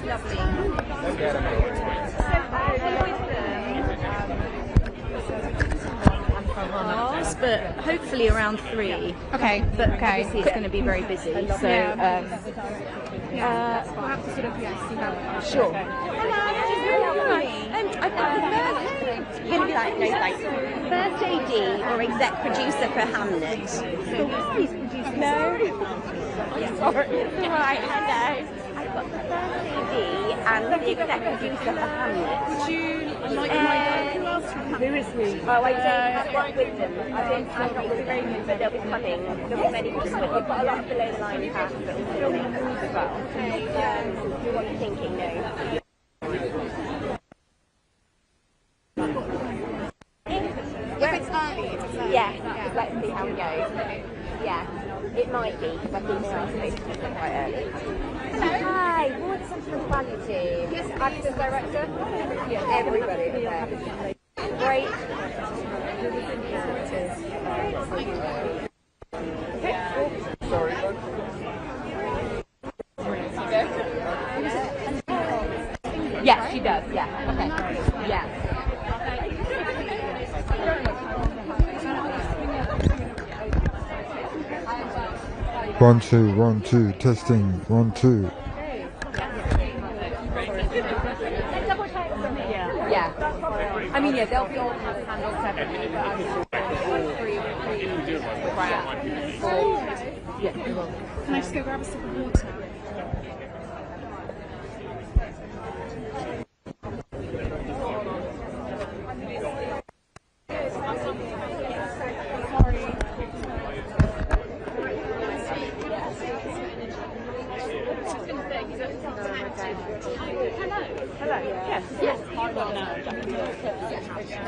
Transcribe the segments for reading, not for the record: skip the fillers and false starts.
Lovely. But hopefully around 3. Okay. But okay. obviously it's going to be very busy. So we'll have to sort of see how. Sure. You're going to be like, no thanks. First AD or exec producer for Hamlet? No. Sorry. It's alright, hello. I've got the first AD and the exec producer for Hamlet. Would you like my who else from Hamlet? Who is he? Oh, I don't have one with them. I'm not with them, but they'll be coming. There'll be many people. We've got a lot of below the line cast, but also filming crews as well. What are you thinking? No. If it's early, it's early. Yeah, let's see how it goes. Yeah, it might be, because I think they are supposed to be quite early. Hi, what sentiment value team? Yes, actors, director? Yeah, everybody. Okay. Great. Sorry. Yes, she does, yeah. Okay. Yeah. One, two, testing, 1, 2. Yeah. I mean, yeah, they'll be all handled separately, but I'm yeah. Can I just go grab a sip of water?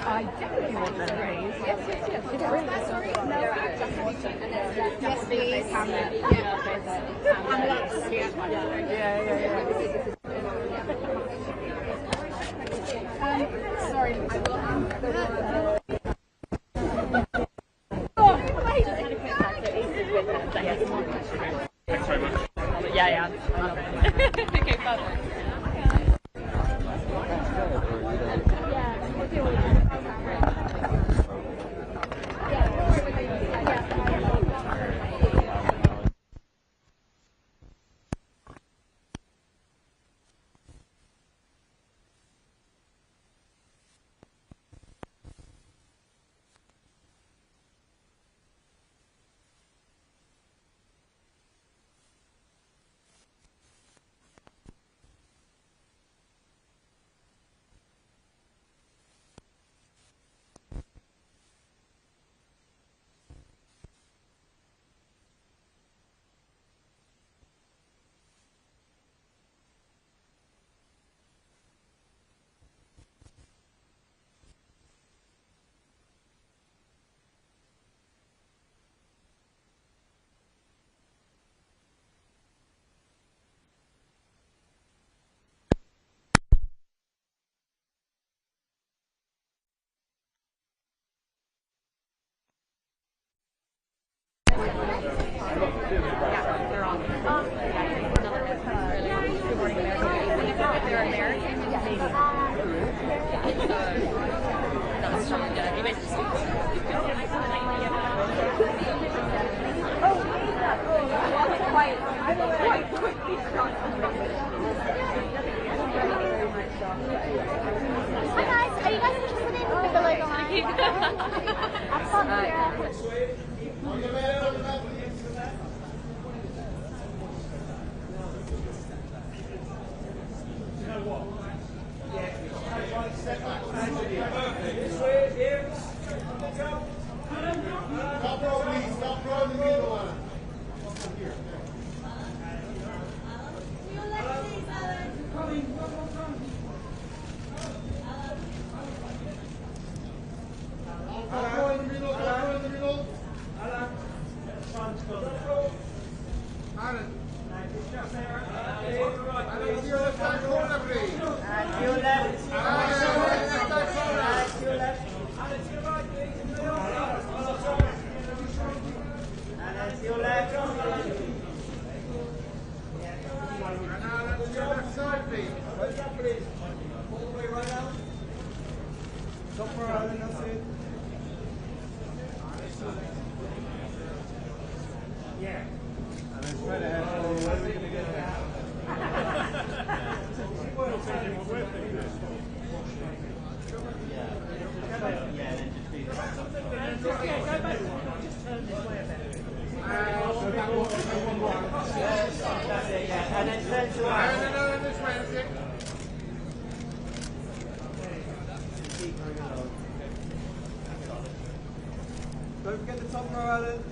I definitely want them raised. Yes. Yes, please. Sorry, I will have Thanks very much. Yeah. Okay, perfect. Don't forget the top row, Alan.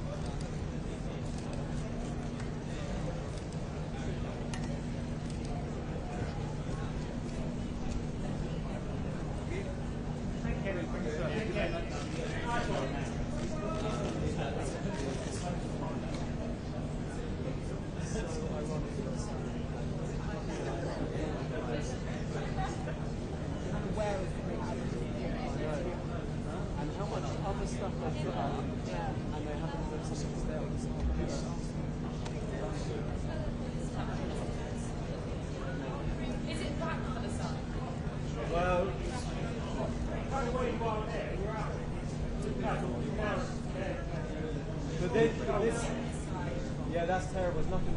Yeah, that's terrible. It's nothing.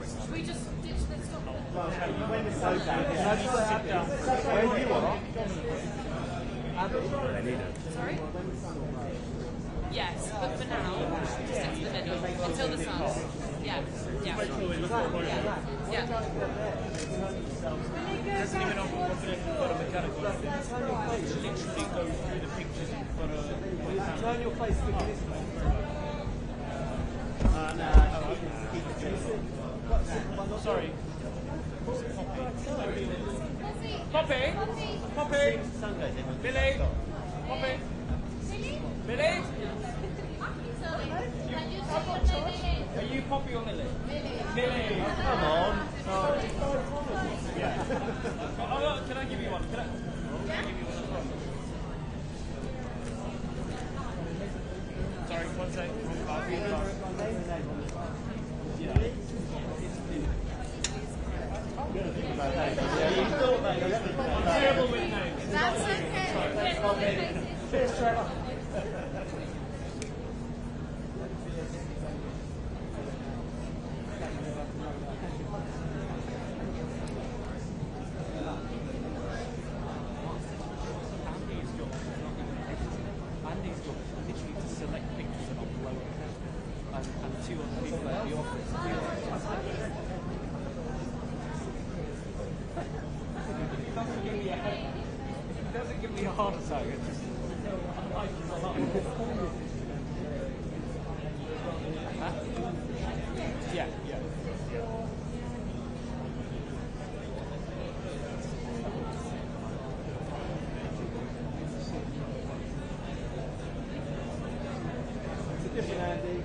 Should we just ditch this one? Where you are? Sorry? Yes, but for now, just stick to the middle until the sun. Yeah. Yeah. Doesn't even offer confidence for a mechanical. Literally go through the pictures for a. Turn your face to this way. Sorry. Poppy! Poppy! Billy! Poppy! Billy! Are you Poppy or Millie? Millie! Come on! Yeah. Oh, look, can I give you one? Can I give you one as well? Sorry, one second. Terrible with names. That's okay. Cheers, Trevor. Andy's got literally to select pictures and upload them. And two other people at the office. It doesn't give me a heart attack. It's just yeah. Different Andy.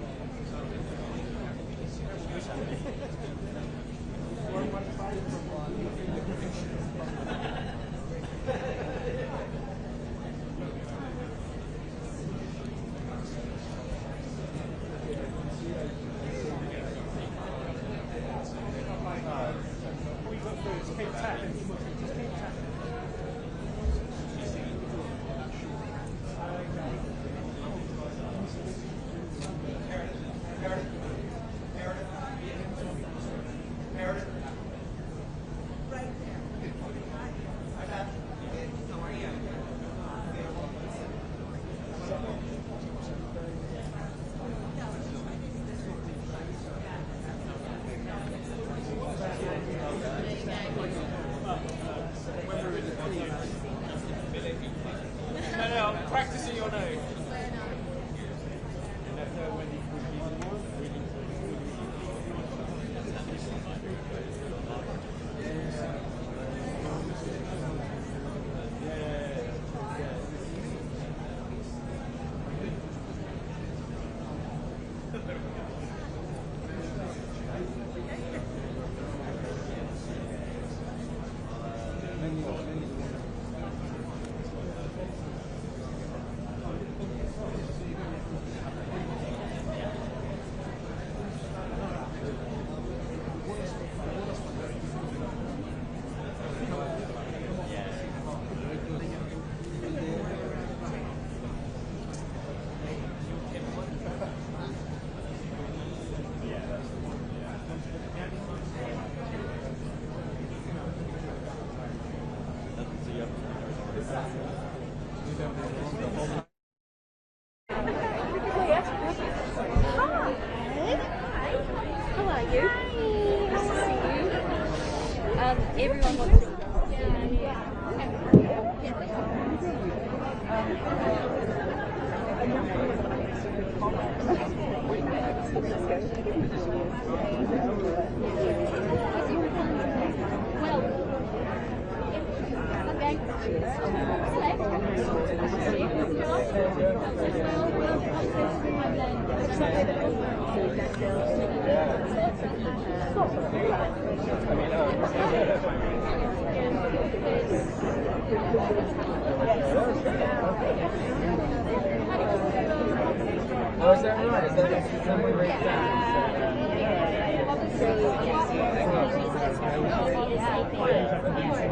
How are you? Nice to see you. Everyone wants to. Oh, is that right? Is that something right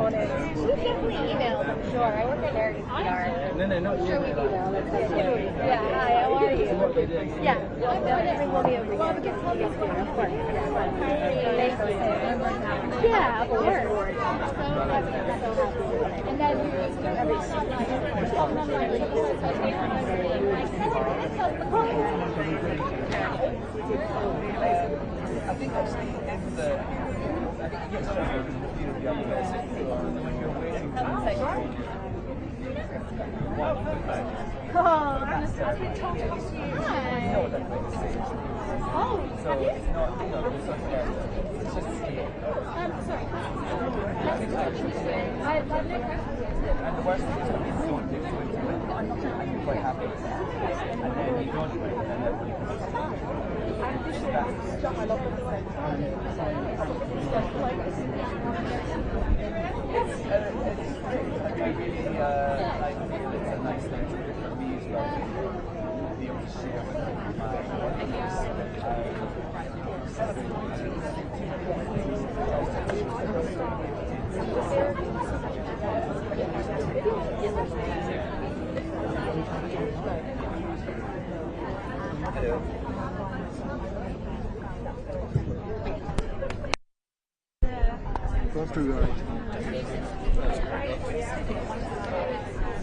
We've definitely emailed, I'm sure. I work at American PR. No, not you. Sure, we email. Yeah, hi, how are you? What they do. Yeah, everything will be over here. Of course. Yeah, of course. And then I think actually in the when you're waiting to so it's not, it's not fair. It's just sorry. and the worst thing is when you don't do it, I'm quite happy with that. And then you don't do it, and then it's I really I feel it's a nice thing to do for me as well, to be able to share with my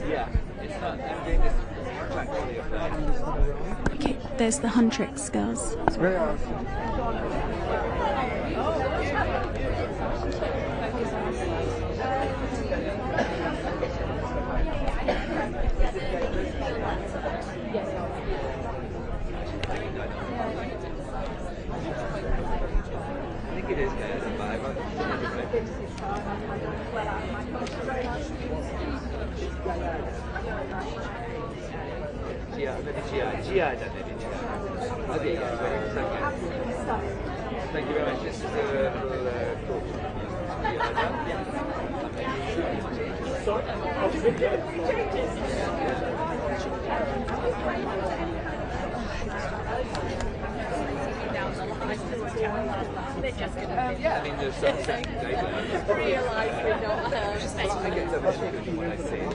Yeah, it's not. I'm doing this quality of that. Okay, there's the Huntrix girls. I think it is kind of a vibe. Thank you very much. This is yeah, I mean, there's some guidelines. Realise we don't have. I get the message when I say it.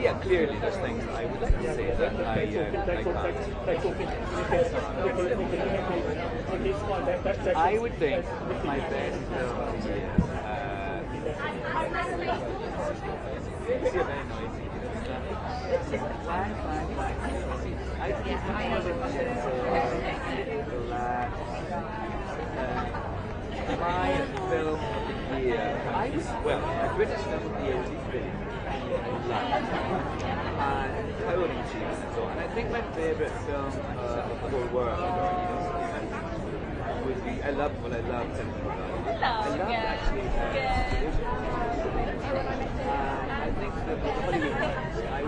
Yeah, clearly there's things I wouldn't say that I can't. I would think my best film of the year. It's very noisy. I think my film of the year, the British film of the year is Billy. And Coyote Cheese and so on. And I think my favourite film of the whole world would be, I love what I love. I love actually I think that Hollywood I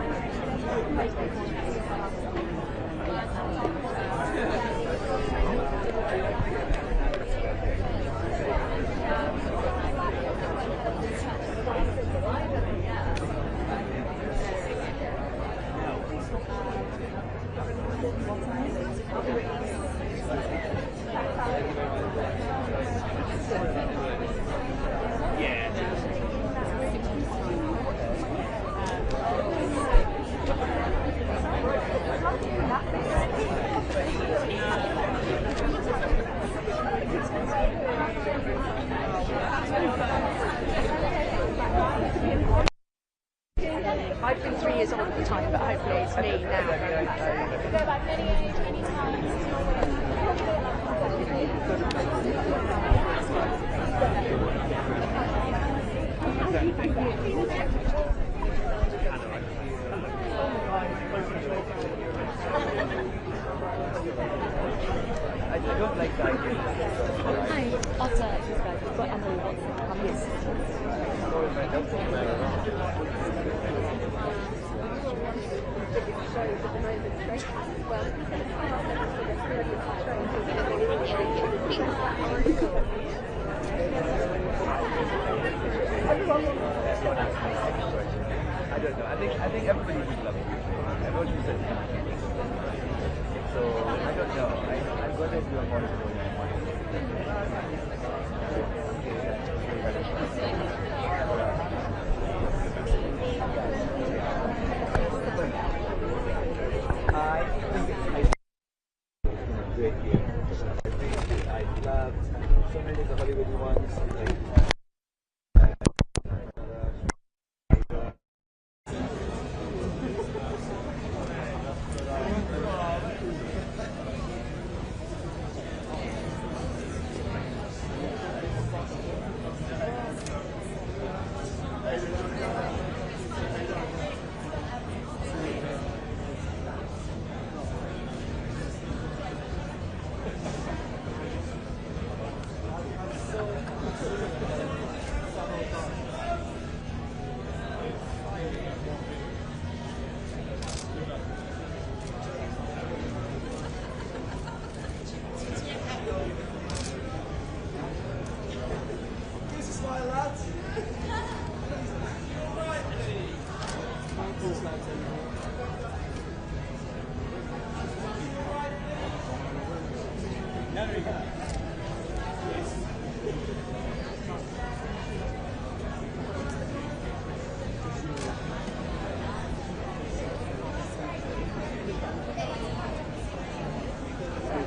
I'd been 3 years old at the time, but hopefully it's me now. I don't like the idea. Hi, Otter, these guys. We've got Emily Watson. Yes. I don't know. I think everybody would love it. Everyone who said so I don't know. I'm going to do a more I think it's been a great year. I loved so many of the Hollywood ones.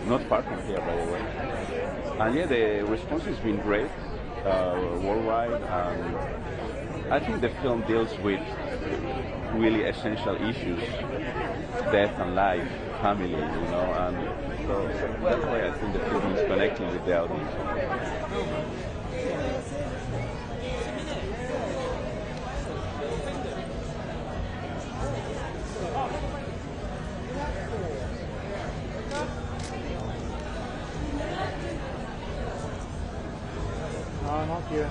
Not far from here, by the way. And yeah, the response has been great worldwide. And I think the film deals with really essential issues, death and life, family, and so that's why I think the film is connecting with the audience. Not here.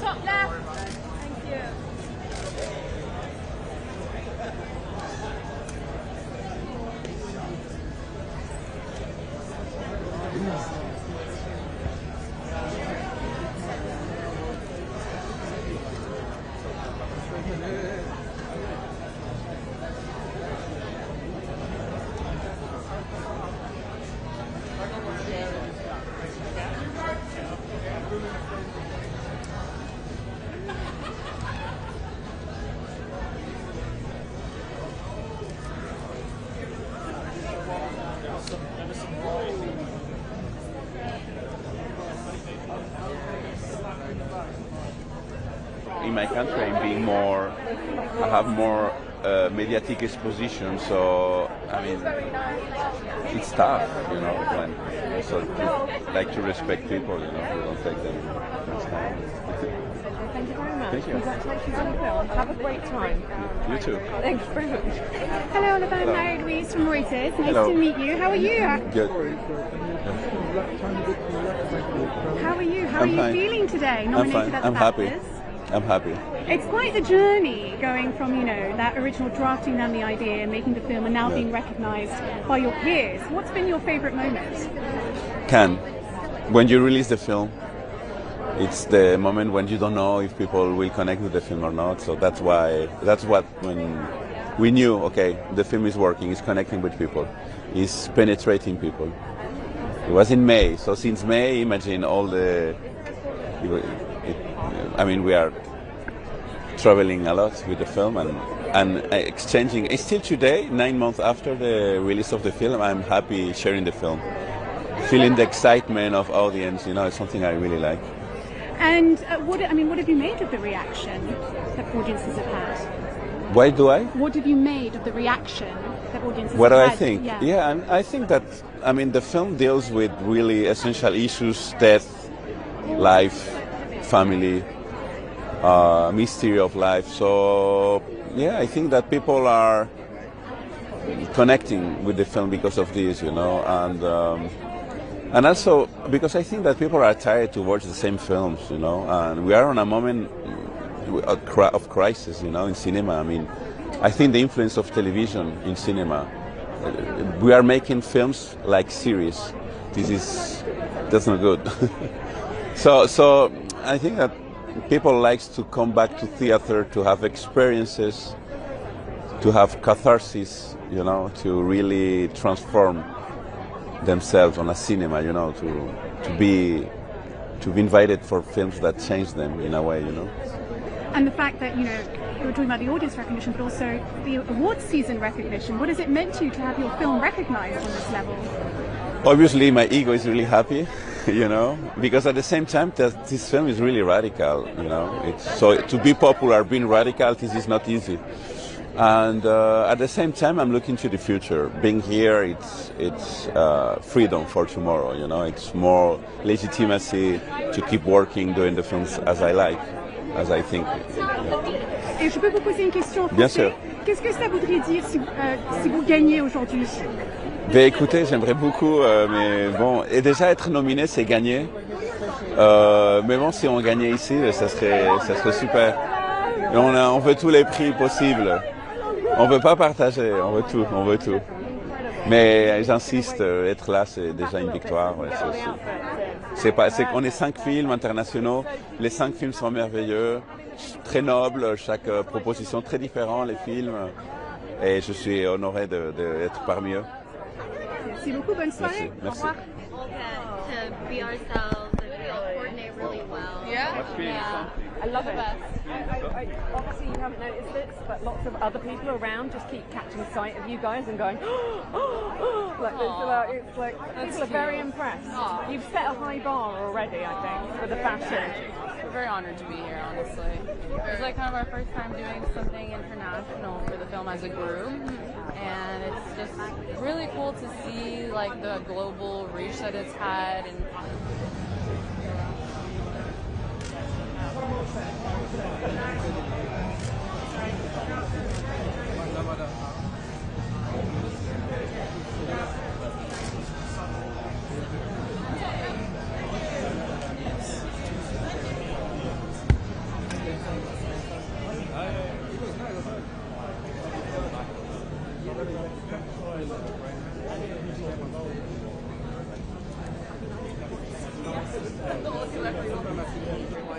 Top left. Thank you. In my country, I have more mediatic exposition, so I mean, it's tough, when so to respect people, who don't take them. Thank you very much. Thank you. Congratulations on the film. Have a great time. You too. Thanks very much. Hello, Oliver. Mary Louise from Reuters. Nice Hello. to meet you. How are you? Good. How are you? How are you fine. feeling today? I'm Nominated fine. at the I'm happy. BAFTAs. I'm happy. It's quite the journey going from, you know, that original drafting down the idea and making the film and now Yeah. being recognised by your peers. What's been your favourite moment? Can. When you release the film, it's the moment when you don't know if people will connect with the film or not. So that's what when we knew, okay, the film is working, it's connecting with people, it's penetrating people. It was in May, so since May, imagine all the. We are traveling a lot with the film and exchanging. It's still today, 9 months after the release of the film, I'm happy sharing the film, feeling the excitement of audience. You know, it's something I really like. And what have you made of the reaction that audiences have had? Why do I? What have you made of the reaction that audiences What do have I had? think? Yeah. And I think that, the film deals with really essential issues: death, life, family, mystery of life. So, yeah, I think that people are connecting with the film because of this, you know, and also because I think that people are tired to watch the same films, you know, and we are on a moment of crisis, you know, in cinema. I think the influence of television in cinema, we are making films like series. That's not good. So I think that people likes to come back to theater to have experiences, to have catharsis, you know, to really transform themselves on a cinema, you know, to be invited for films that change them in a way, you know. And the fact that, you know, you were talking about the audience recognition, but also the awards season recognition. What has it meant to you to have your film recognised on this level? Obviously, my ego is really happy, you know, because at the same time, this film is really radical, you know. So to be popular, being radical, this is not easy. And at the same time, I'm looking to the future. Being here, it's freedom for tomorrow, you know. It's more legitimacy to keep working, doing the films as I like, as I think. Et je peux vous poser une question en français? Bien sûr. Qu'est-ce que ça voudrait dire si vous gagnez aujourd'hui? Ben écoutez, j'aimerais beaucoup, mais bon, et déjà être nominé, c'est gagner. Mais bon, si on gagnait ici, ça serait super. Et on veut tous les prix possibles. On veut pas partager, on veut tout. Mais j'insiste, être là, c'est déjà une victoire. Ouais, on est 5 films internationaux. Les 5 films sont merveilleux, très nobles, chaque proposition très différente, les films. Et je suis honoré d'être parmi eux. Merci beaucoup, bonne soirée. Merci. To be ourselves and we all coordinate really well. Yeah. I love it. Obviously, you haven't noticed this, but lots of other people around just keep catching sight of you guys and going, like this. It's like people are very impressed. You've set a high bar already, I think, for the fashion. We're very honored to be here, honestly. It's like kind of our first time doing something international for the film as a group, and it's just really cool to see like the global reach that it's had. And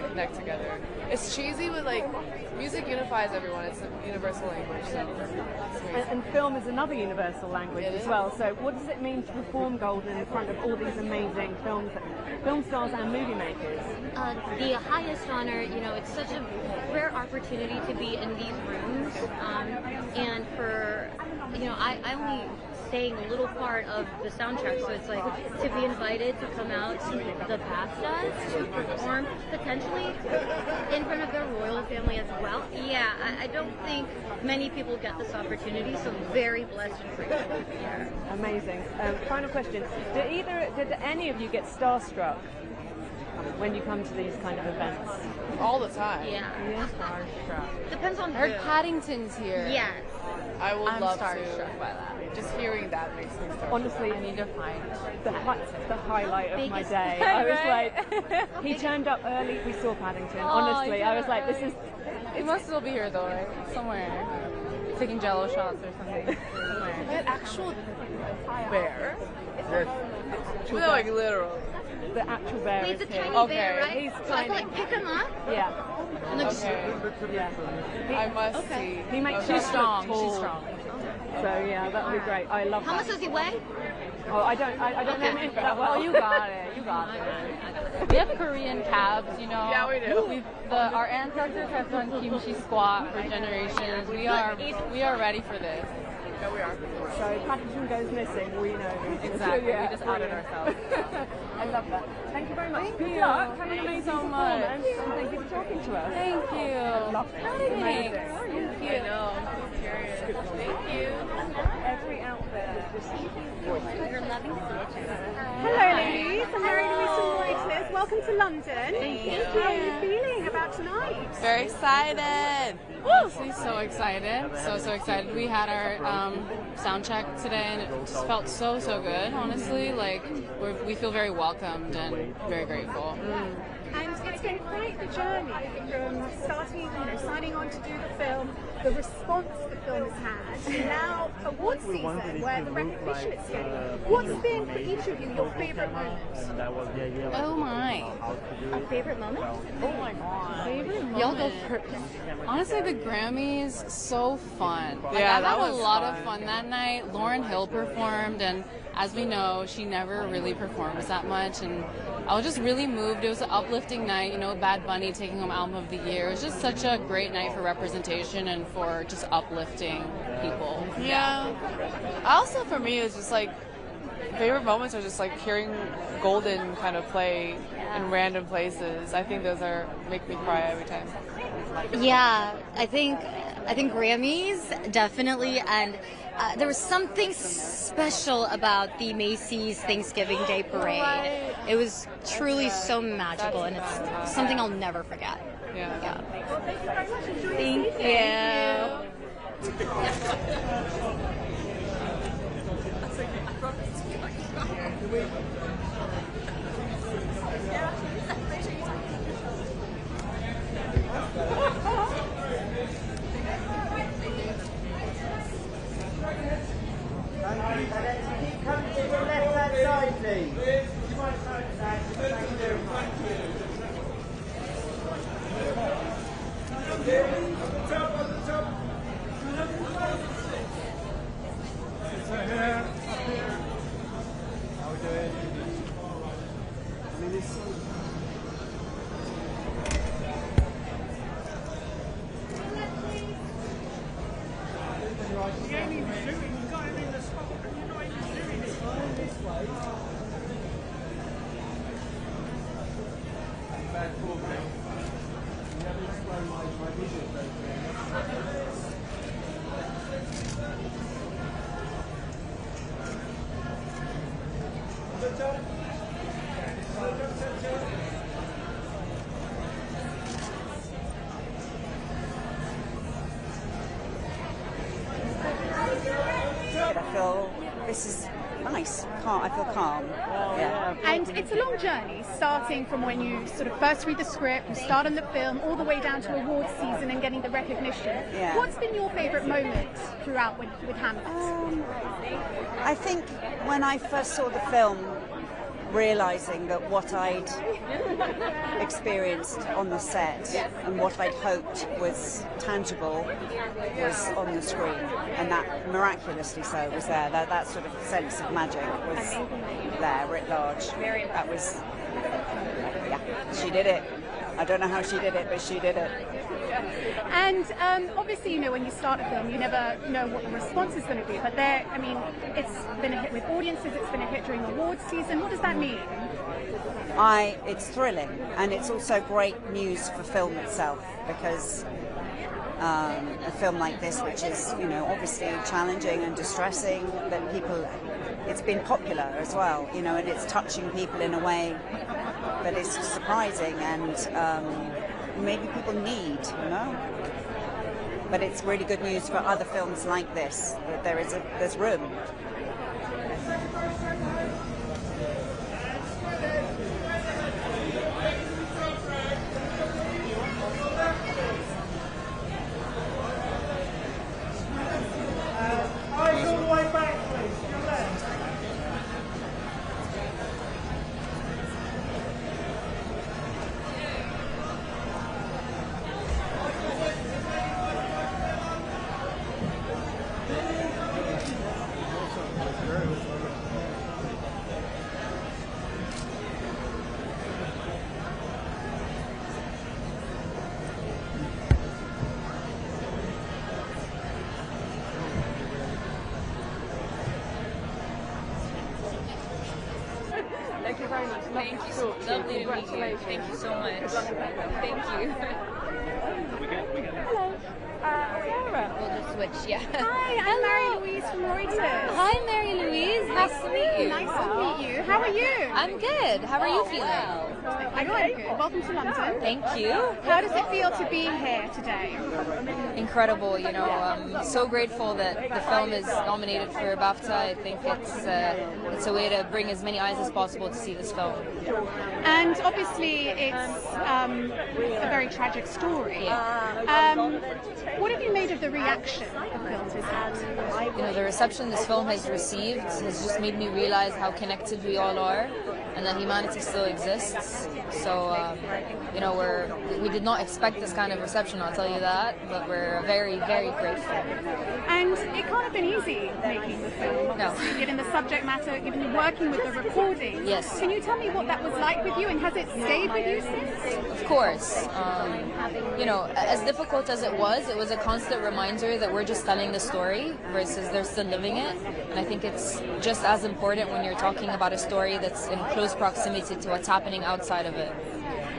connect together. It's cheesy, but like music unifies everyone. It's a universal language. So and film is another universal language as well. So what does it mean to perform Golden in front of all these amazing film stars and movie makers? The highest honor, you know, it's such a rare opportunity to be in these rooms, and for, you know, I only sang a little part of the soundtrack, so it's like to be invited to come out to the BAFTAs to perform potentially in front of their royal family as well. Yeah, I don't think many people get this opportunity, so very blessed and grateful to be here. Amazing. Final question: did any of you get starstruck when you come to these kind of events? all the time. Yeah. Depends on I heard who. Paddington's here. Yes. I would I'm love starstruck to. by that. Just hearing that makes me starstruck. Honestly, I need to find the highlight of my Biggest- day. I was Right? like, he turned up early. We saw Paddington. Oh, Honestly, he I was turned like, up this early. is. He must still be here though, right? Somewhere. Taking Jello shots or something. Somewhere. An actual bear? Actual No, like bear. literal. The actual bear He's is a here. tiny Okay. bear, right? He's So I can tiny. like pick him up. Yeah. And then just, Okay. Yeah. I must Okay. see. He makes Okay. us She's strong. look tall. She's strong. So yeah, that would be great. I love how much that. does he weigh? Oh, I don't know him that well. Oh, you got it. You got it. We have Korean cabs, you know. Yeah, we do. Our ancestors have done kimchi squat for generations. We are ready for this. Yeah, we are. So Paddington goes missing, we know. Exactly. Yeah, We just outed brilliant. ourselves. I love that. Thank you very much. Thank Good you. luck. Have an Thank you amazing so much. performance. And thank you for talking to us. Thank you. Love it. It's amazing. Thanks. I know. I'm so curious. Thank you. Every outfit is just You're loving theatre. Hello, ladies. I'm Mary Louise from Reuters. Welcome to London. Thank you. How are you feeling about tonight? Very excited. Honestly, so excited. So excited. We had our sound check today and it just felt so good, honestly. Like, we feel very welcomed and very grateful. And it's been quite the journey from starting, signing on to do the film, the response the film has had, and now awards season where the recognition it's getting. What's been for each of you your favourite moment? Oh my. A favorite moment? Oh my god. Favorite moment. Y'all go first. Honestly, the Grammys, so fun. Like, Yeah, I that had a was lot fun. of fun that night. Lauryn Hill performed, and as we know, she never really performs that much, and I was just really moved. It was an uplifting night, Bad Bunny taking home Album of the Year. It was just such a great night for representation and for just uplifting people. Yeah. Also, for me, it's just like favorite moments are just like hearing Golden kind of play in random places. I think those make me cry every time. Yeah, I think Grammys definitely, and there was something special about the Macy's Thanksgiving Day Parade. It was truly so magical, and it's something I'll never forget. Yeah. Thank you. This is nice. I feel calm. Yeah. And it's a long journey, starting from when you sort of first read the script, you start on the film, all the way down to awards season and getting the recognition. Yeah. What's been your favourite moment throughout with Hamlet? I think when I first saw the film, realising that what I'd experienced on the set and what I'd hoped was tangible was on the screen, and that miraculously so was there. That sort of sense of magic was there writ large. That was, she did it. I don't know how she did it, but she did it. And obviously, when you start a film, you never know what the response is going to be. But it's been a hit with audiences, it's been a hit during awards season. What does that mean? It's thrilling, and it's also great news for film itself, because a film like this, which is, obviously challenging and distressing, but it's been popular as well, and it's touching people in a way that is surprising, and maybe people need, you know. But it's really good news for other films like this, that there's room. Eyes all the way back, please. To your left. Thank you very much. Thank you so much. Lovely to meet you. Thank you so much. Thank you. Hello. Sarah. We'll just switch, yeah. Hi, I'm Mary Louise from Reuters. Hi, Mary Louise. Nice to meet you. Nice to meet you. How are you? I'm good. How are you feeling? I'm good. Welcome to London. Thank you. How does it feel to be here today? Incredible, you know. I'm so grateful that the film is nominated for BAFTA. I think it's a way to bring as many eyes as possible to see this film. And obviously, it's a very tragic story. What have you made of the reaction the film has had? You know, the reception this film has received has just made me realize how connected we all are, and that humanity still exists. So, you know, we did not expect this kind of reception, I'll tell you that, but we're very, very grateful. And it can't have been easy making the film, obviously, given the subject matter, given working with the recording. Yes. Can you tell me what that was like with you, and has it stayed with you since? Of course. You know, as difficult as it was a constant reminder that we're just telling the story versus they're still living it. And I think it's just as important when you're talking about a story that's in close proximity to what's happening outside of it.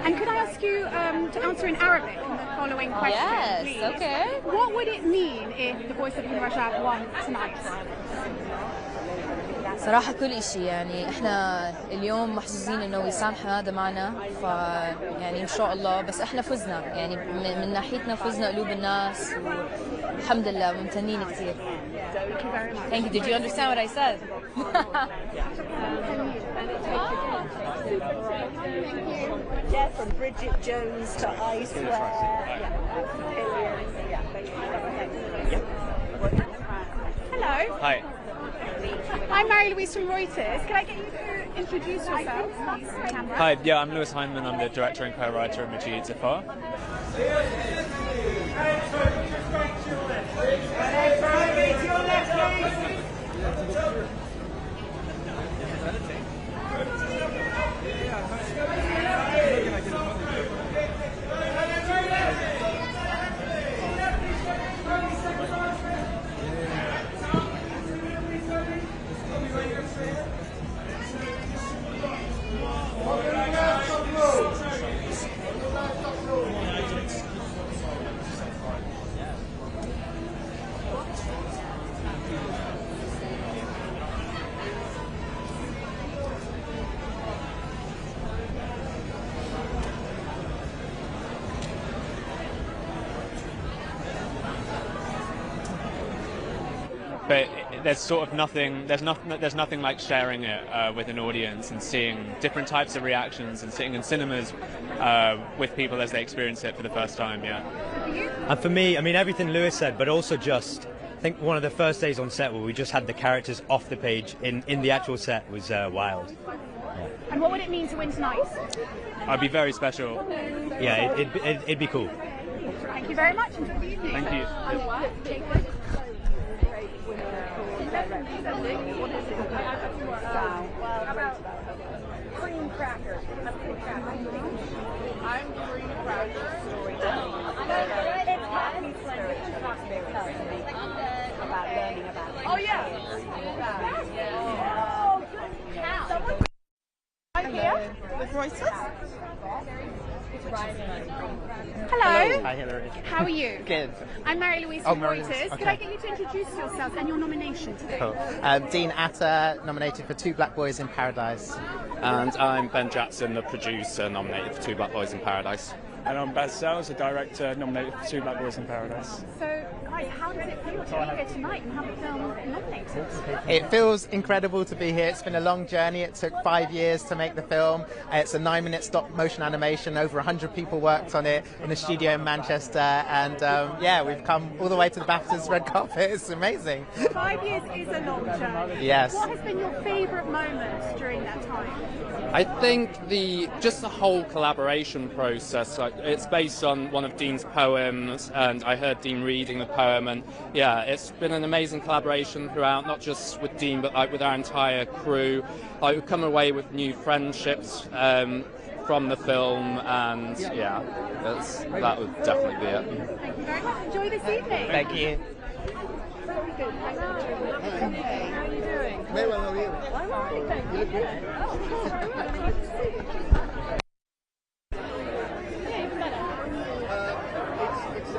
And could I ask you to answer in Arabic the following question, Yes, please? okay. What would it mean if The Voice of King Rajab won tonight? صراحة كل إشي يعني إحنا اليوم محظوظين إنه وسام حمادة معنا يعني إن شاء الله بس إحنا فزنا يعني من ناحيتنا فزنا قلوب الناس والحمد لله ممتنين كثير. Thank you. Did you understand what I said? Yeah, from Bridget Jones to I Swear. Hello. Hi. I'm Mary Louise from Reuters. Can I get you to introduce yourself, please, to the camera? Hi, yeah, I'm Lewis Heineman. I'm the director and co-writer of Majid Zafar. But there's sort of nothing. There's nothing like sharing it with an audience and seeing different types of reactions and sitting in cinemas with people as they experience it for the first time. Yeah. And for me, I mean everything Lewis said, but also just I think one of the first days on set where we just had the characters off the page in the actual set was wild. Yeah. And what would it mean to win tonight? I'd be very special. Yeah, it'd be cool. Thank you very much. Enjoy the evening. Thank you. Cream cracker. I'm cream cracker. About learning about it. Oh yeah. Oh, good cow. I'm here with Reuters. Hello. Hi, Hillary. How are you? Good. I'm Mary Louise Oh, from Mary Reuters. Louise, Could okay. I get you to introduce yourself and your nomination today? Cool. Dean Atta, nominated for Two Black Boys in Paradise. And I'm Ben Jackson, the producer, nominated for Two Black Boys in Paradise. And I'm Bazzell, as a director nominated for 2 Black Boys in Paradise. So, guys, how does it feel to be here tonight and have the film nominated? It feels incredible to be here. It's been a long journey. It took 5 years to make the film. It's a 9-minute stop motion animation. Over 100 people worked on it in a studio in Manchester. And yeah, we've come all the way to the BAFTA's Red Carpet. It's amazing. 5 years is a long journey. Yes. What has been your favourite moment during that time? I think just the whole collaboration process, like, it's based on one of Dean's poems, and I heard Dean reading the poem, and yeah, it's been an amazing collaboration throughout, not just with Dean, but like with our entire crew. Like, we've come away with new friendships from the film, and yeah, that would definitely be it. Thank you very much. Enjoy this evening. Thank you. Very good. Thank you. Hey, how are you doing? Very well, how are you? I'm all right, thank you. You look good. Oh, very well. Nice to see you. Yeah, even better. It's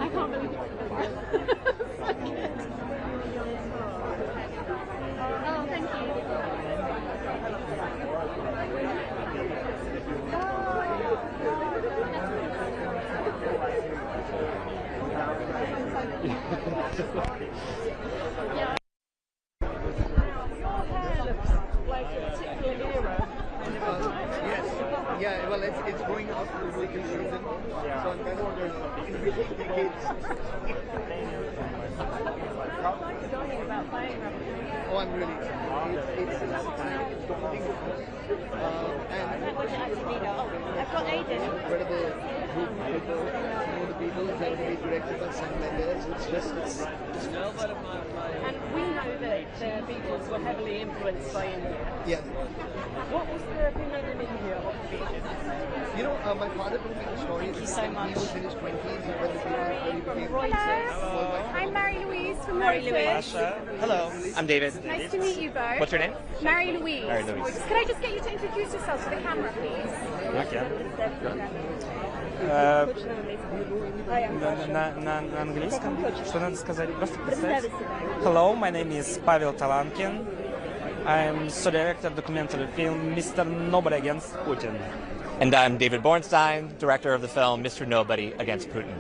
I can't believe it. Oh, thank you. Yeah, well, it's going up to the musical season, so I'm kind of wondering in which decades. Oh, I'm really excited. It's daunting, and I've got Aiden. Incredible group of people, the people that will be directed by Sam Mendes. It's And we know that the Beatles were heavily influenced by India. yeah. What was the thing in India of the Beatles? You know, my father told me the story. Thank you so much. He was in his 20s and when the Beatles really became Hello. I'm Mary-Louise from Reuters. Hello, I'm David. Nice to meet you both. What's your name? Mary-Louise. Mary-Louise. Could I just get you to introduce yourself to the camera, please? Okay. На английском? Что надо сказать? Просто представить. Hello, my name is Pavel Talankin. I'm co-director of documentary film Mr. Nobody Against Putin. And I'm David Bornstein, director of the film Mr. Nobody Against Putin.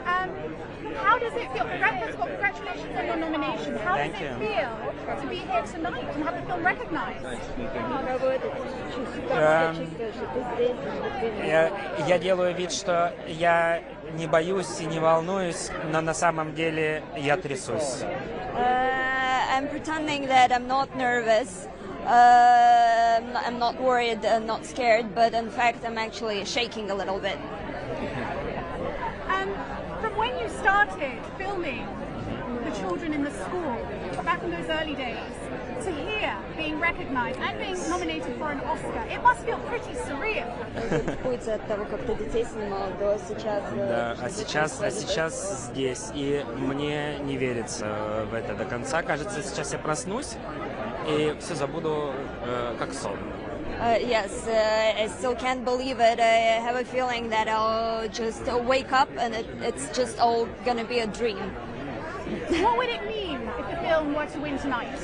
How does it feel? First of all, congratulations on your nomination. How does Thank it you. feel to be here tonight and have the film recognized? Я делаю вид, что я не боюсь и не волнуюсь, но на самом деле я трясусь. I'm pretending that I'm not nervous. I'm not worried, not scared, but in fact I'm actually shaking a little bit. From when you started filming the children in the school, back in those early days, to here being recognized and being nominated for an Oscar, it must feel pretty surreal. Да, а сейчас здесь, и мне не верится в это до конца. Кажется, сейчас я проснусь и все забуду как сон. Yes, I still can't believe it. I have a feeling that I'll just wake up and it's just all gonna be a dream. What would it mean if the film were to win tonight?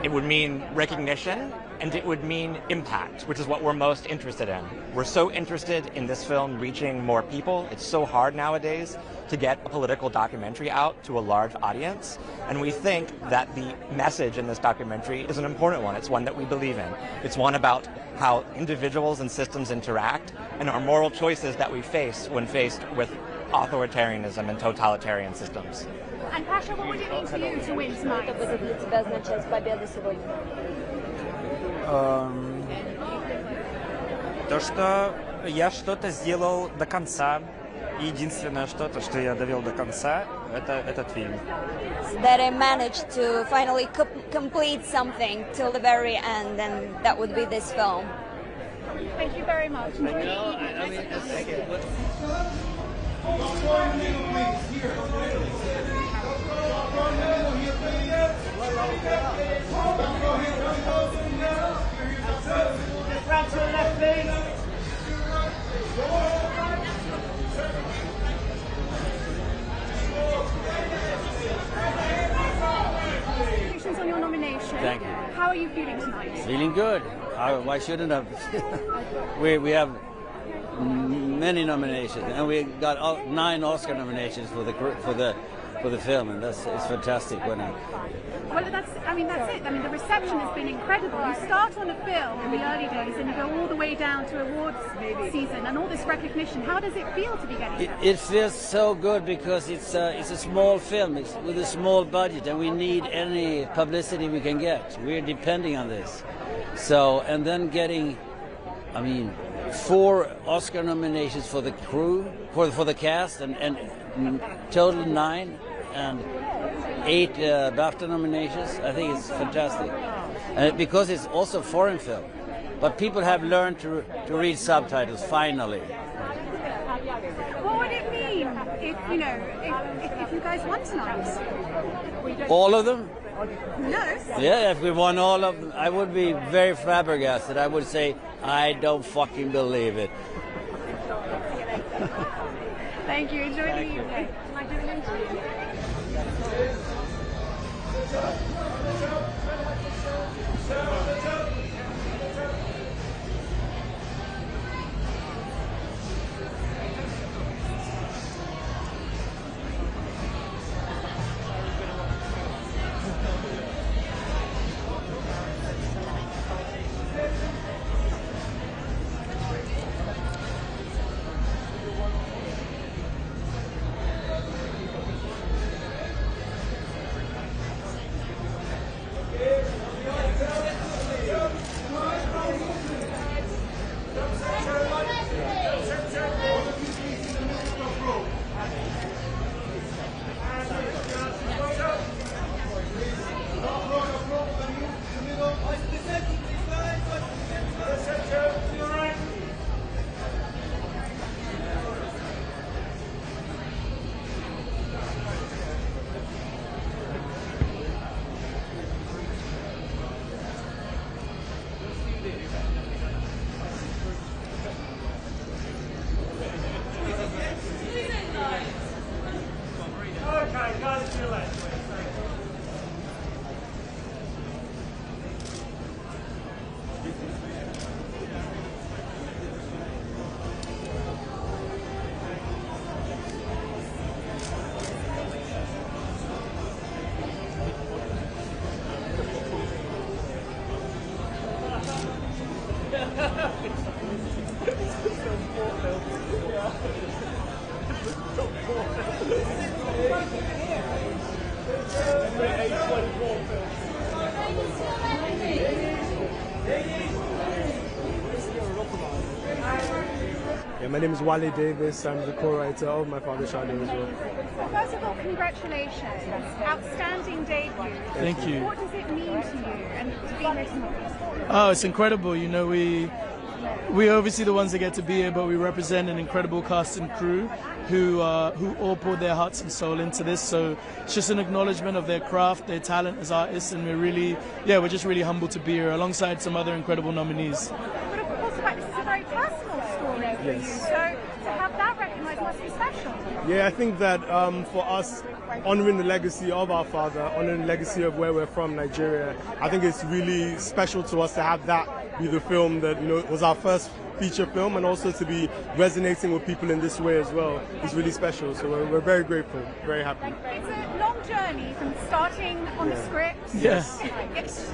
It would mean recognition, and it would mean impact, which is what we're most interested in. We're so interested in this film reaching more people. It's so hard nowadays to get a political documentary out to a large audience, and we think that the message in this documentary is an important one. It's one that we believe in. It's one about how individuals and systems interact and our moral choices that we face when faced with authoritarianism and totalitarian systems. And Pasha, what would it mean to you to win tonight? То, что я что-то сделал до конца. Единственное что-то, что я довел до конца, это этот фильм. That I managed to finally complete something till the very end, and that would be this film. Thank you very much. Round to the left, please. Congratulations on your nomination. Thank you. How are you feeling tonight? Feeling good. Why shouldn't I? we have many nominations, and we got 9 Oscar nominations for the film, and it's fantastic. Well, that's it. I mean, the reception has been incredible. You start on a film in the early days, and you go all the way down to awards season, and all this recognition. How does it feel to be getting that? It feels so good because it's a small film with a small budget, and we need any publicity we can get. We're depending on this. So, and then getting, 4 Oscar nominations for the crew, for the cast, and total 9, and 8 BAFTA nominations. I think it's fantastic, because it's also a foreign film. But people have learned to read subtitles finally. What would it mean if you guys won tonight? All of them? No. Yeah, if we won all of them, I would be very flabbergasted. I would say, I don't fucking believe it. Thank you. Enjoy the evening. Can I do an interview? My name is Wale Davis. I'm the co-writer of My Father Shadow as well. First of all, congratulations. Outstanding debut. Thank you. What does it mean to you and to be here tonight? Oh, it's incredible. You know, we obviously the ones that get to be here, but we represent an incredible cast and crew who all poured their hearts and soul into this. So it's just an acknowledgement of their craft, their talent as artists, and we're just really humbled to be here alongside some other incredible nominees. But of course, this is a very personal story for you. So to have that recognised must be special. Yeah, I think that for us, honouring the legacy of our father, honouring the legacy of where we're from, Nigeria, I think it's really special to us to have that be the film that was our first feature film, and also to be resonating with people in this way as well is really special. So we're very grateful, very happy. It's a long journey from starting on the script, yes,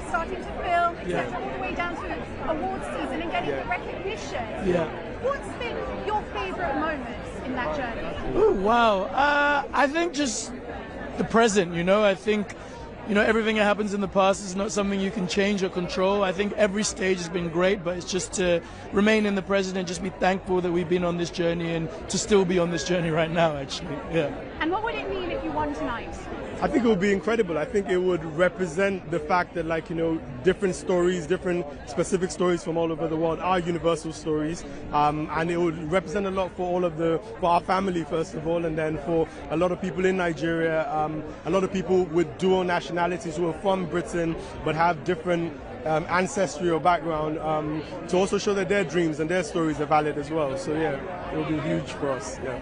starting to film, etc., all the way down to awards season and getting the recognition. Yeah. What's been your favourite moments in that journey? Oh, wow. I think just the present, I think everything that happens in the past is not something you can change or control. I think every stage has been great, but it's just to remain in the present and just be thankful that we've been on this journey and to still be on this journey right now, actually. Yeah. And what would it mean if you won tonight? I think it would be incredible. I think it would represent the fact that, like, you know, different stories, different specific stories from all over the world are universal stories, and it would represent a lot for our family first of all, and then for a lot of people in Nigeria, a lot of people with dual nationalities who are from Britain but have different ancestry or background, to also show that their dreams and their stories are valid as well. So yeah, it will be huge for us. Yeah.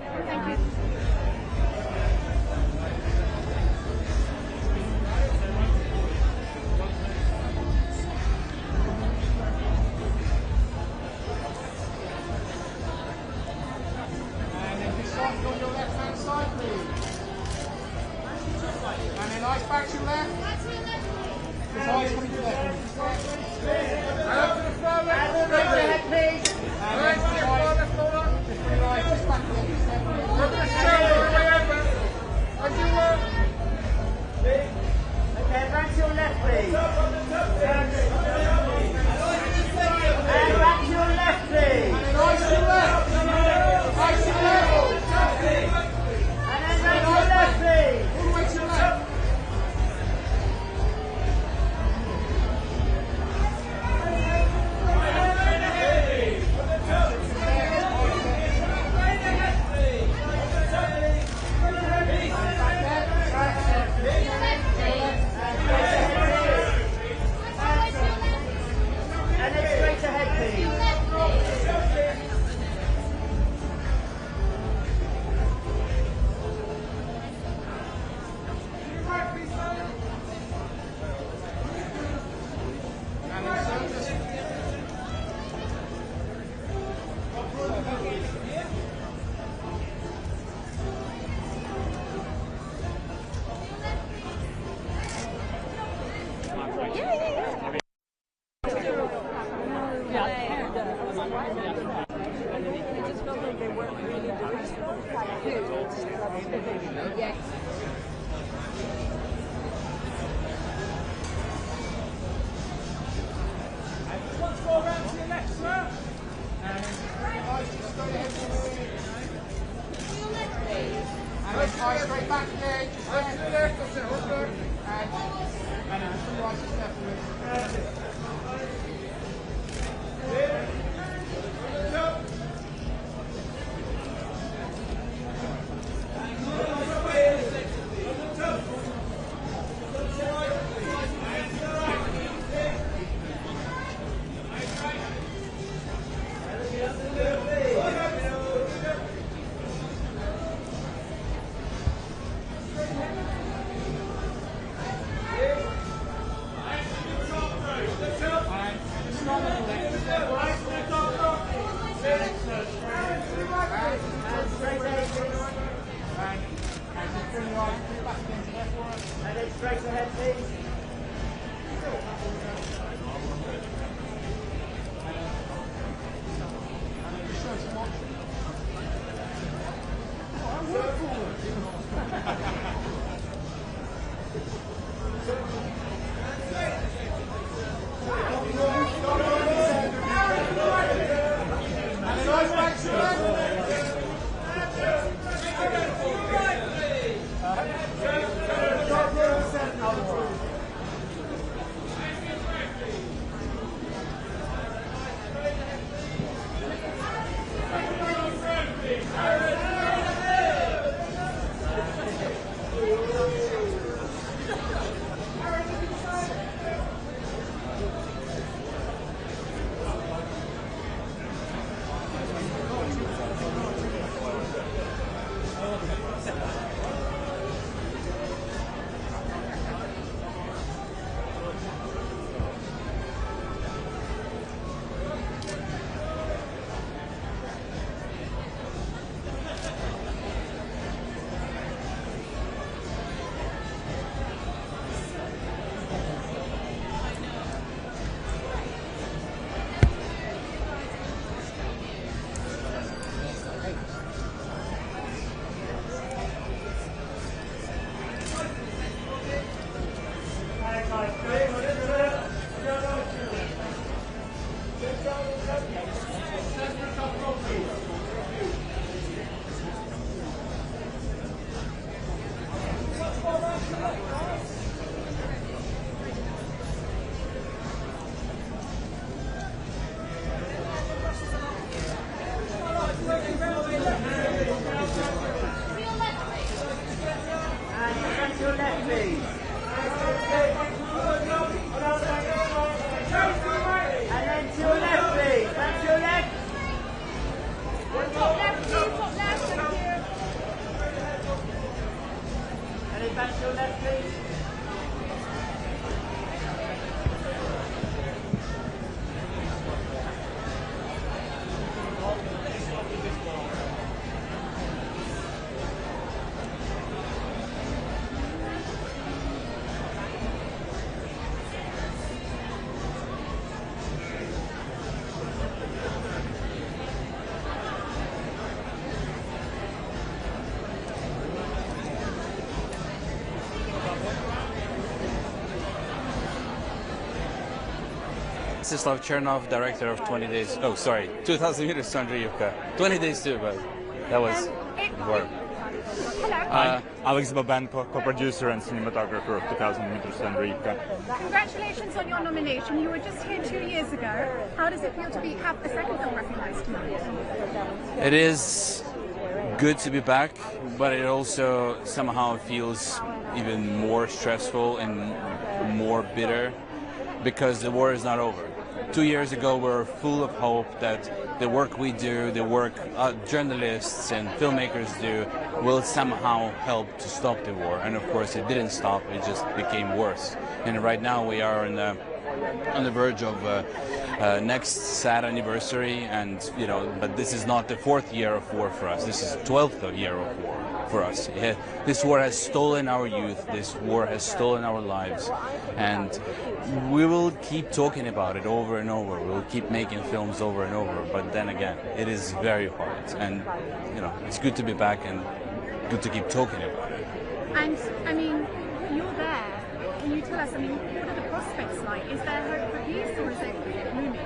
Thank you. Mstislav Chernov, director of 20 Days. Oh, sorry, 2000 Meters to Andreevka. 20 Days too, but that was work. Alex Babenko, co-producer and cinematographer of 2000 Meters to Andreevka. Congratulations on your nomination. You were just here 2 years ago. How does it feel to have a second film recognised tonight? It is good to be back, but it also somehow feels even more stressful and more bitter because the war is not over. 2 years ago, we were full of hope that the work we do, the work journalists and filmmakers do, will somehow help to stop the war. And of course, it didn't stop; it just became worse. And right now, we are on the verge of next sad anniversary, and but this is not the 4th year of war for us. This is the 12th year of war for us. This war has stolen our youth. This war has stolen our lives, and we will keep talking about it over and over. We'll keep making films over and over. But then again, it is very hard, and it's good to be back and good to keep talking about it. And I mean, you're there. Can you tell us? I mean, what are the prospects like? Is there hope for peace, or is it gloomy?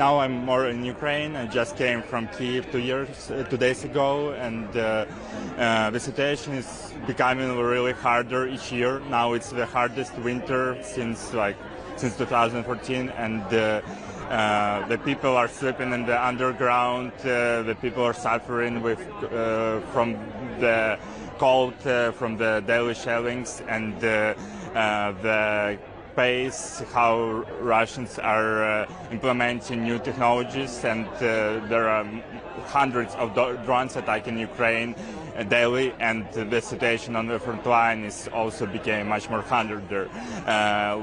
Now I'm more in Ukraine. I just came from Kiev 2 days ago, and the situation is becoming really harder each year. Now it's the hardest winter since 2014, and the people are sleeping in the underground. The people are suffering from the cold, from the daily shellings, and the pace how Russians are implementing new technologies, and there are hundreds of drones attacking Ukraine daily, and the situation on the front line is also became much more harder.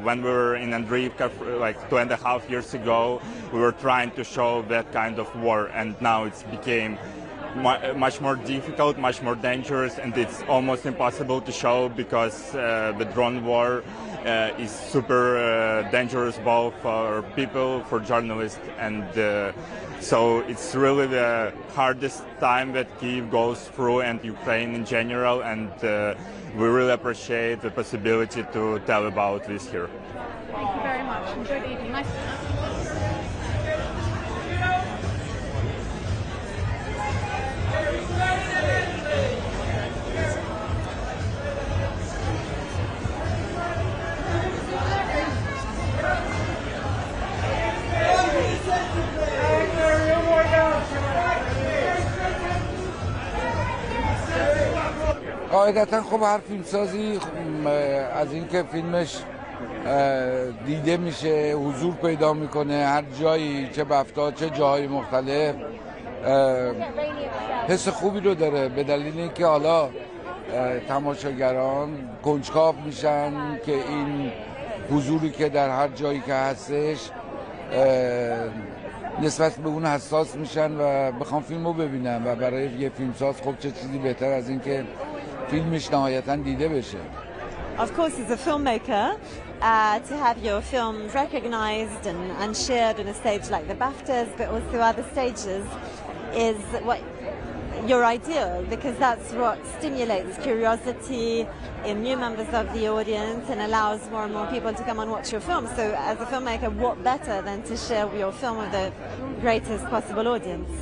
When we were in Andreevka 2.5 years ago, we were trying to show that kind of war, and now it's became much more difficult, much more dangerous, and it's almost impossible to show because the drone war is super dangerous both for people, for journalists, and so it's really the hardest time that Kyiv goes through, and Ukraine in general, and we really appreciate the possibility to tell about this here. Thank you very much. Enjoy the evening. Nice. قاعدتا خب هر فیلمسازی از اینکه فیلمش دیده میشه، حضور پیدا میکنه هر جایی، چه بفتا چه جاهای مختلف، حس خوبی رو داره، به دلیل اینکه حالا تماشاگران کنجکاو میشن که این حضوری که در هر جایی که هستش نسبت به اون حساس میشن و بخوام فیلم رو ببینن، و برای یه فیلمساز خب چه چیزی بهتر از این که فیلمش نهایتاً دیده بشه. Of course, as a filmmaker, to have your film recognized and shared on a stage like the BAFTAs, but also other stages, is what your ideal, because that's what stimulates curiosity in new members of the audience and allows more and more people to come and watch your film. So as a filmmaker, what better than to share your film with the greatest possible audience?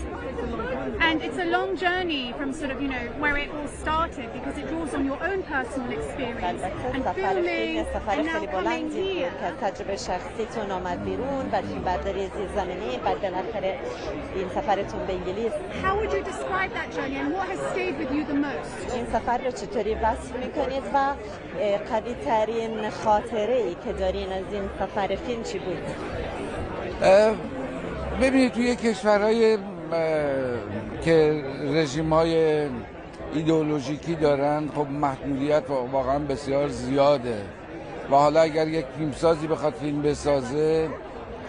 And it's a long journey from sort of, where it all started, because it draws on your own personal experience and filming and now coming here. تجربه شخصیتون آمد بیرون، بعد فیلمبرداری زیرزمینی، بعد بالاخره این سفرتون به انگلیس. How would you describe that journey and what has stayed with you the most? این سفر رو چطوری وصف میکنید و قوی ترین خاطره ای که دارین از این سفر فیلم چی بود؟ ببینید توی کشورهای که رژیم‌های ایدئولوژیکی دارن خب محدودیت واقعا بسیار زیاده، و حالا اگر یک فیلمسازی بخواد فیلم بسازه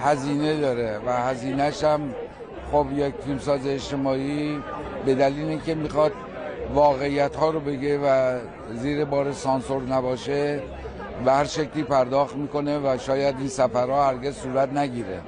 هزینه داره، و هزینه‌ش هم خب یک فیلمساز اجتماعی به دلیل اینکه میخواد واقعیت‌ها رو بگه و زیر بار سانسور نباشه به هر شکلی پرداخت میکنه و شاید این سفرها هرگز صورت نگیره.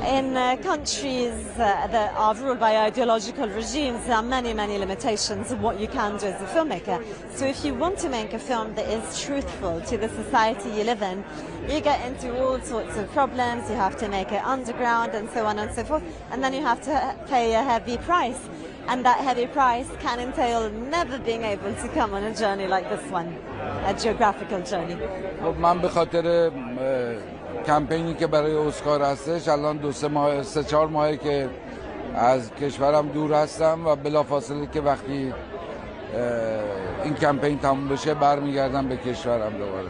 in countries that are ruled by ideological regimes, there are many, many limitations of what you can do as a filmmaker. So if you want to make a film that is truthful to the society you live in, you get into all sorts of problems. You have to make it underground and so on and so forth, and then you have to pay a heavy price. And that heavy price can entail never being able to come on a journey like this one, a geographical journey. من به خاطر کمپینی که برای اسکار هستش الان 2-3 ماهه که از کشورم دور هستم و بلافاصله که وقتی این کمپین تموم بشه برمیگردم به کشورم دوباره.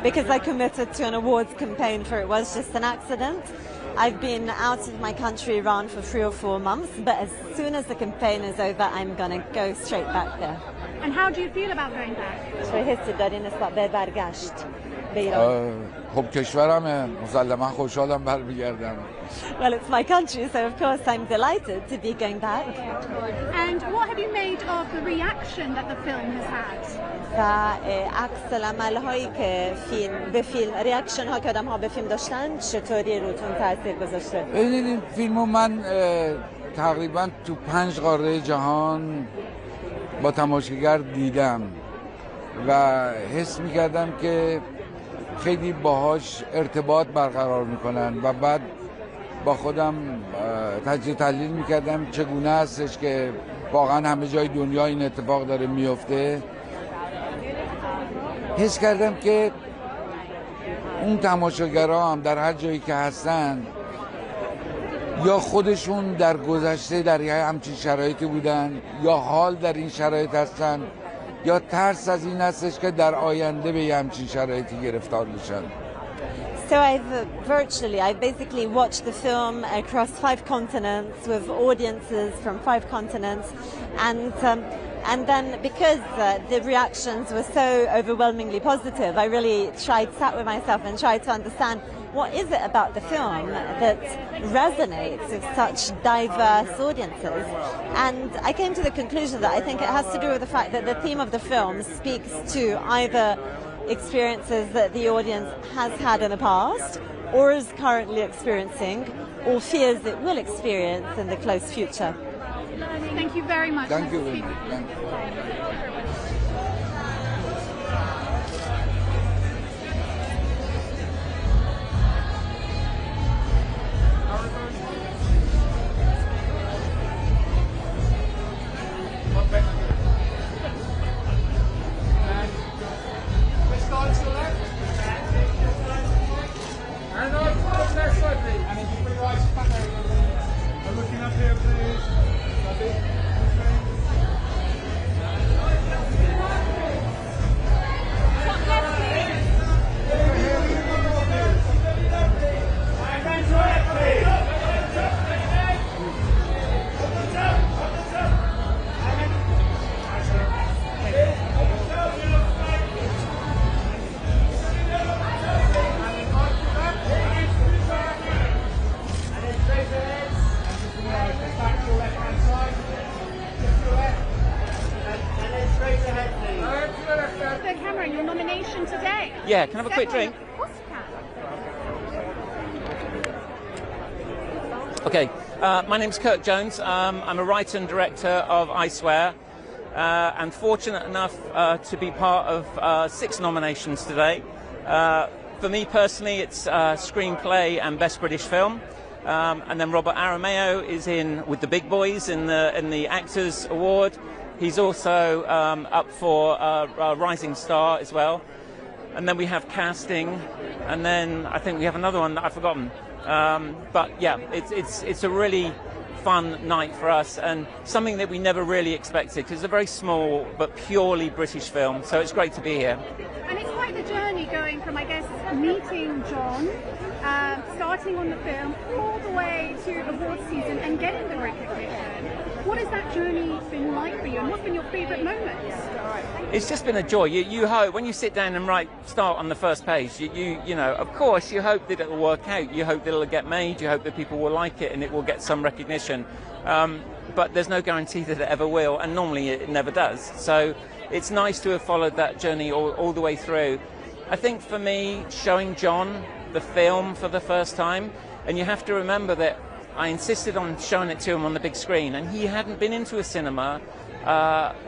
Because I committed to an awards campaign for It Was Just an Accident. I've been out of my country, Iran, for 3 or 4 months, but as soon as the campaign is over, I'm going to go straight back there. And how do you feel about going back? خب کشورمه مسلما خوشحالم برمیگردم. Well, it's my country, so of course I'm delighted to be going back. And what have you made of the reaction that the film has had? و عکس العمل هایی که به فیلم ریاکشن ها که آدم ها به فیلم داشتن چطوری روتون تاثیر گذاشته؟ این فیلمو من تقریبا تو 5 قاره جهان با تماشاگر دیدم و حس می‌کردم که خیلی باهاش ارتباط برقرار میکنن و بعد با خودم تجزیه تحلیل میکردم چگونه هستش که واقعا همه جای دنیا این اتفاق داره میفته. حس کردم که اون تماشاگرها هم در هر جایی که هستن یا خودشون در گذشته در همچین شرایطی بودن یا حال در این شرایط هستن یا ترس از این هستش که در آینده به همچین شرایطی گرفتار بشن. So I've basically watched the film across 5 continents with audiences from 5 continents, and then because the reactions were so overwhelmingly positive, I really sat with myself and tried to understand what is it about the film that resonates with such diverse audiences. And I came to the conclusion that I think it has to do with the fact that the theme of the film speaks to either experiences that the audience has had in the past or is currently experiencing or fears it will experience in the close future. Thank you very much. Thank you very much. Thank you. Yeah, can I have a quick drink? Okay, my name's Kirk Jones. I'm a writer and director of I Swear, and fortunate enough to be part of 6 nominations today. For me personally, it's screenplay and best British film, and then Robert Arameo is in with the big boys in the Actors Award. He's also up for Rising Star as well. And then we have casting, and then I think we have another one that I've forgotten. But yeah, it's a really fun night for us, and something that we never really expected, because it's a very small but purely British film, so it's great to be here. And it's quite the journey going from, I guess, meeting John, starting on the film, all the way to awards season and getting the recognition. What has that journey been like for you, and what's been your favourite moments? It's just been a joy. You hope when you sit down and start on the first page. You know, of course, you hope that it will work out. You hope that it'll get made. You hope that people will like it and it will get some recognition. But there's no guarantee that it ever will, and normally it never does. So it's nice to have followed that journey all the way through. I think for me, showing John the film for the first time, And you have to remember that I insisted on showing it to him on the big screen, and he hadn't been into a cinema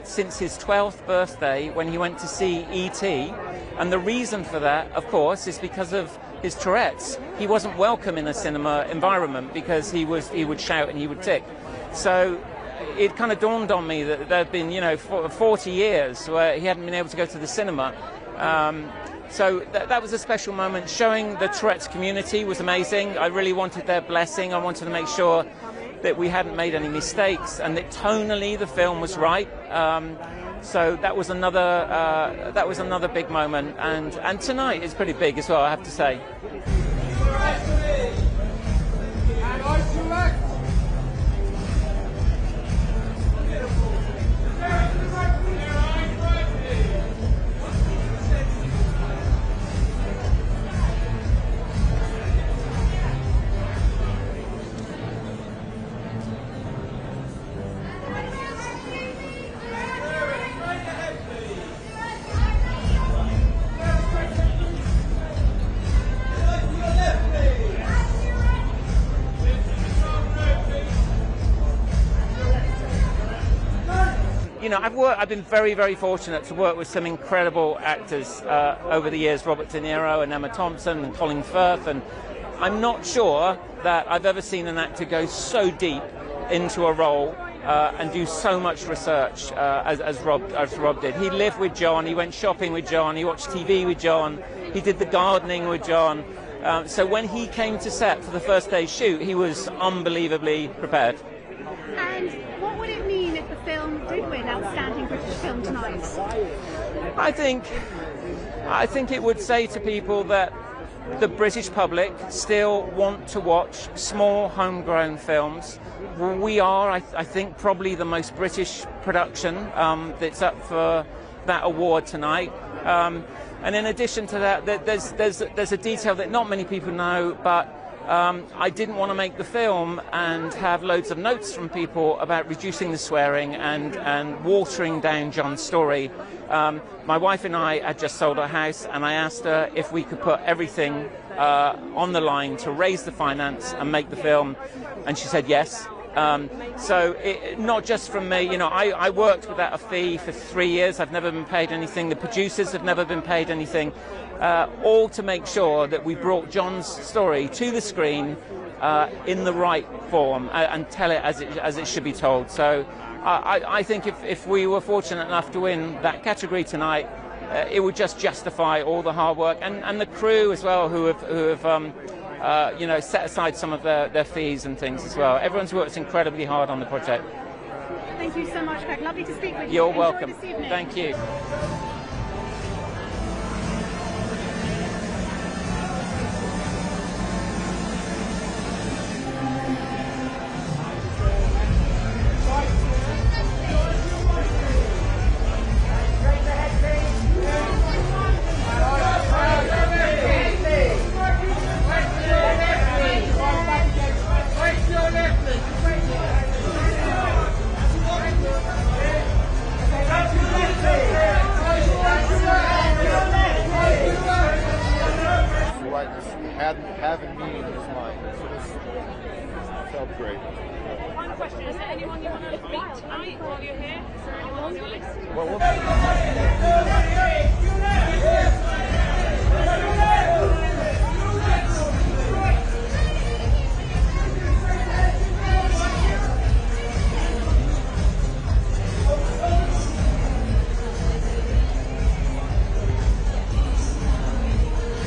since his 12th birthday when he went to see E.T. And the reason for that, of course, is because of his Tourette's. He wasn't welcome in a cinema environment because he would shout and he would tick. So it kind of dawned on me that there had been, 40 years where he hadn't been able to go to the cinema. So that was a special moment. Showing the Tourette's community was amazing. I really wanted their blessing. I wanted to make sure that we hadn't made any mistakes and that tonally the film was right. So that was another big moment. And tonight is pretty big as well, I have to say. I've been very, very fortunate to work with some incredible actors over the years, Robert De Niro and Emma Thompson and Colin Firth, and I'm not sure that I've ever seen an actor go so deep into a role and do so much research as Rob did. He lived with John, he went shopping with John, he watched TV with John, he did the gardening with John. So when he came to set for the first day's shoot, he was unbelievably prepared. And what would it mean if the film did win Outstanding British Film tonight? I think it would say to people that the British public still want to watch small homegrown films. We are, I think, probably the most British production that's up for that award tonight. And in addition to that, there's a detail that not many people know, but I didn't want to make the film and have loads of notes from people about reducing the swearing and watering down John's story. My wife and I had just sold our house, and I asked her if we could put everything on the line to raise the finance and make the film, and she said yes. So not just from me, I worked without a fee for 3 years. I've never been paid anything. The producers have never been paid anything. All to make sure that we brought John's story to the screen in the right form and tell it as it should be told. So I think if we were fortunate enough to win that category tonight, it would just justify all the hard work and the crew as well, who have set aside some of their fees and things as well. Everyone's worked incredibly hard on the project. Thank you so much, Greg. Lovely to speak with you. You're welcome. Thank you. Having me in his mind. So this felt great. One question, is there anyone you want to meet tonight while you're here? Is there anyone on your list?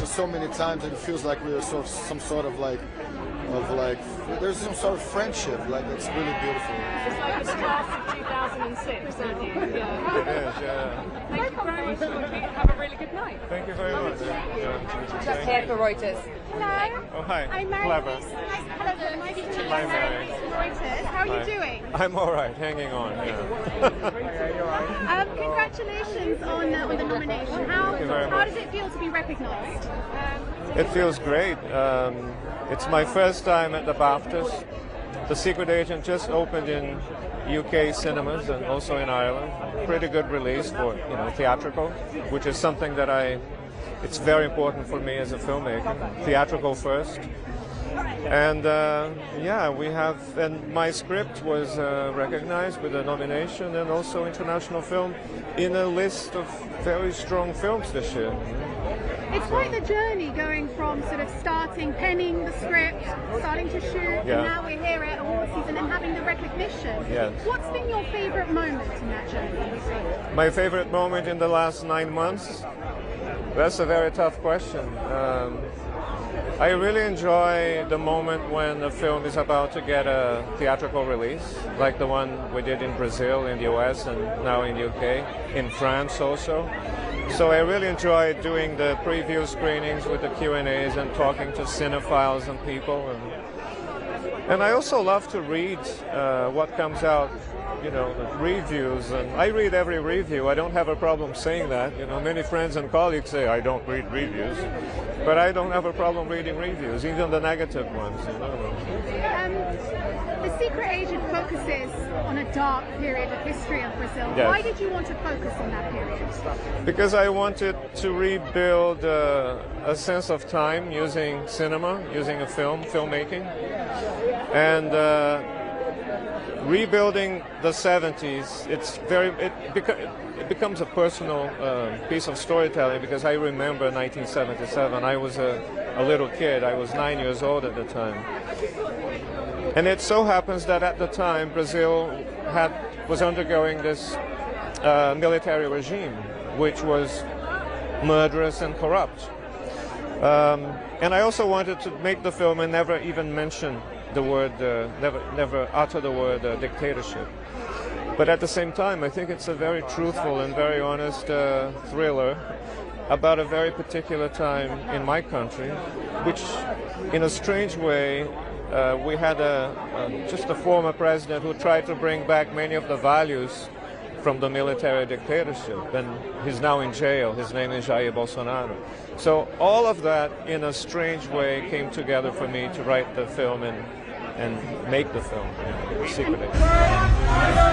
So many times and it feels like we are some sort of there's some sort of friendship, like it's really beautiful. It's like the class of 2006, aren't you? Yeah. It is, yeah. Thank you very much. Have a really good night. Thank you very much. Just here for Reuters. Hello. Oh, hi. I'm Mary. Clever. Hello, nice to meet you. Hi, Mary. Reuters. How are you doing? I'm all right, hanging on. Yeah. Congratulations on the nomination. How does it feel to be recognised? It feels great. It's my first time at the BAFTAs. The Secret Agent just opened in UK cinemas and also in Ireland. Pretty good release for theatrical, which is something that it's very important for me as a filmmaker. Theatrical first. And yeah, we have, and my script was recognized with a nomination and also international film in a list of very strong films this year. It's quite the journey going from sort of penning the script, starting to shoot, and now we're here at award season and having the recognition. Yes. What's been your favourite moment in that journey? My favorite moment in the last 9 months? That's a very tough question. I really enjoy the moment when a film is about to get a theatrical release, like the one we did in Brazil, in the US, and now in the UK, in France also. So I really enjoy doing the preview screenings with the Q&As and talking to cinephiles and people. And I also love to read what comes out, you know, the reviews. And I read every review. I don't have a problem saying that. You know, many friends and colleagues say I don't read reviews. But I don't have a problem reading reviews, even the negative ones, you know. The Secret Agent focuses on a dark period of history of Brazil. Yes. Why did you want to focus on that period? Because I wanted to rebuild a sense of time using cinema, using a filmmaking, and rebuilding the 70s. It becomes a personal piece of storytelling, because I remember 1977. I was a little kid. I was 9 years old at the time. And it so happens that at the time Brazil was undergoing this military regime, which was murderous and corrupt. And I also wanted to make the film and never even mention the word, never utter the word dictatorship. But at the same time, I think it's a very truthful and very honest thriller about a very particular time in my country, which, in a strange way, we had just a former president who tried to bring back many of the values from the military dictatorship, and he's now in jail. His name is Jair Bolsonaro. So all of that, in a strange way, came together for me to write the film and make the film, Secret Agent.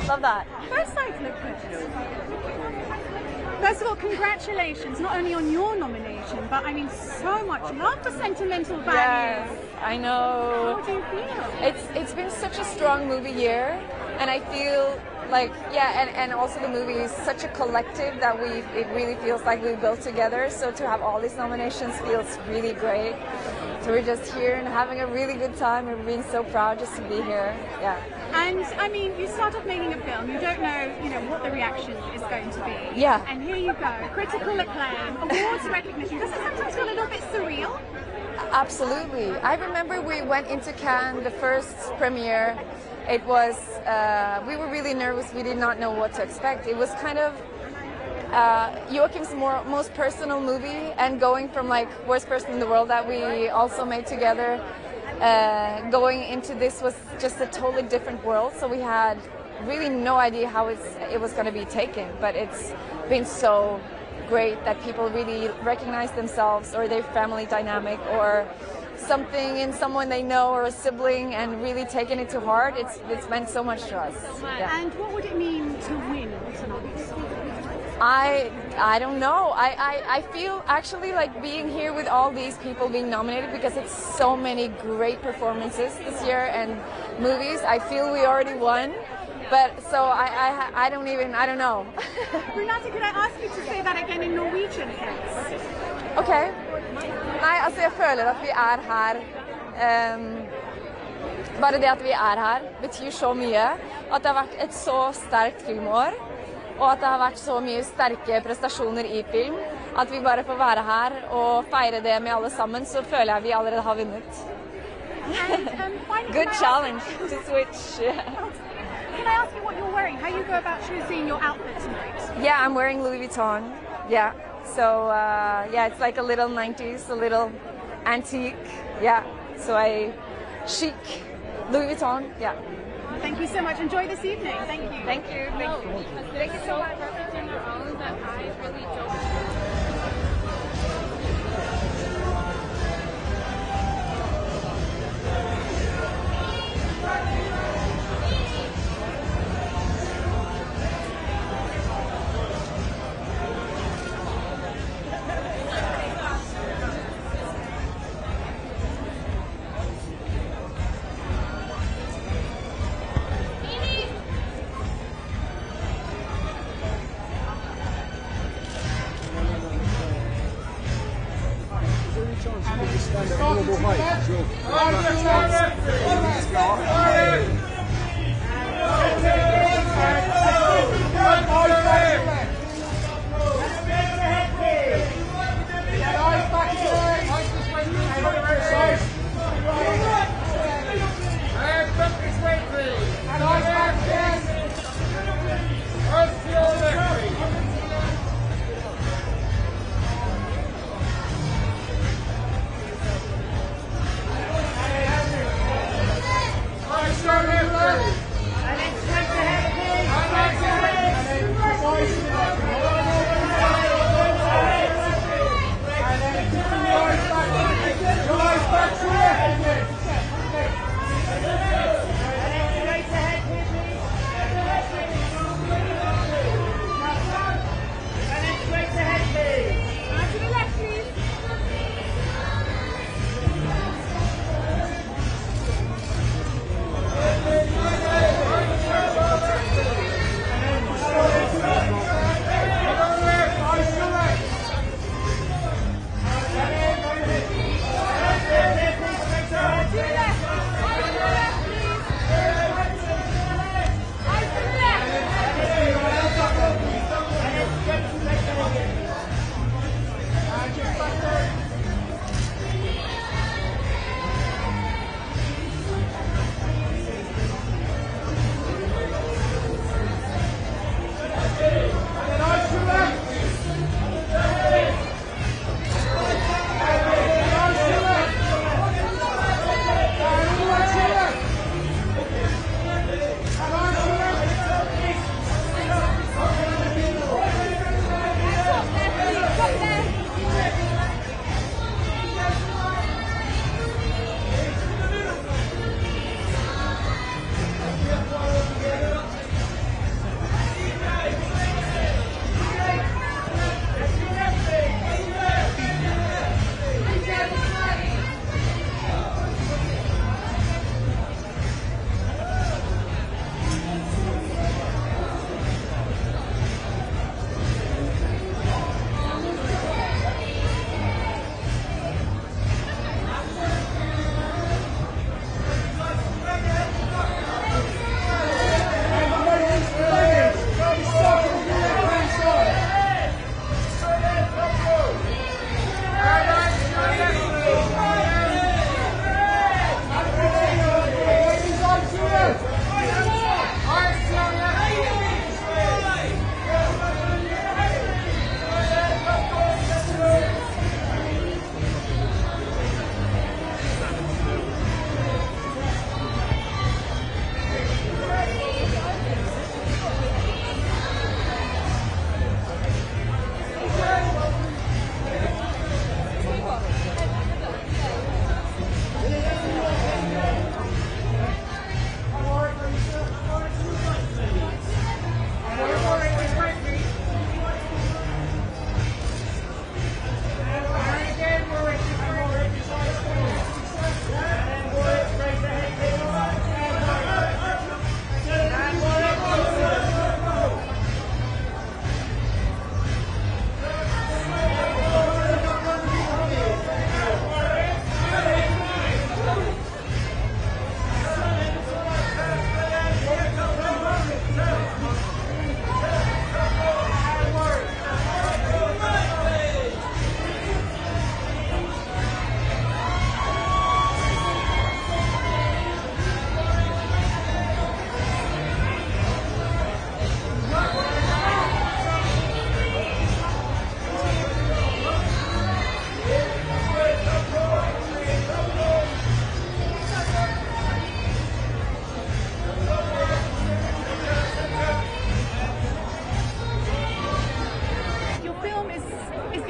Love that. Both sides look good. First of all, congratulations, not only on your nomination, but I mean so much love for sentimental value. Yes, I know. How do you feel? It's been such a strong movie year, and I feel like, yeah, and also the movie is such a collective that it really feels like we built together. So to have all these nominations feels really great. So we're just here and having a really good time. We're being so proud just to be here. Yeah. And I mean, you start off making a film, you don't know, what the reaction is going to be. Yeah. And here you go, critical acclaim, awards recognition. Does it sometimes feel a little bit surreal? Absolutely. I remember we went into Cannes, the first premiere. It was, we were really nervous. We did not know what to expect. It was kind of Joachim's most personal movie, and going from like Worst Person in the World that we also made together, going into this was just a totally different world. So we had really no idea how it was going to be taken, but it's been so great that people really recognize themselves or their family dynamic or something in someone they know or a sibling and really taking it to heart. It's meant so much to us. Yeah. And what would it mean to win tonight? I don't know. I feel actually like being here with all these people being nominated, because it's so many great performances this year and movies. I feel we already won. But so I don't know. Renate, could I ask you to say that again in Norwegian, please? Okay. Nei, altså jeg føler at vi er her. Bare det at vi er her betyr så mye. At det har vært et så sterkt filmår, og at det har vært så mye sterke prestasjoner i film. At vi bare får være her og feire det med alle sammen, så føler jeg vi allerede har vunnet. Good challenge to switch. Yeah. Can I ask you what you're wearing? How you go about choosing your outfit tonight? Yeah, I'm wearing Louis Vuitton. Yeah. So yeah, it's like a little 90s, a little antique. Yeah. So chic Louis Vuitton. Yeah. Thank you so much. Enjoy this evening. Thank you. Thank you. Thank you so much.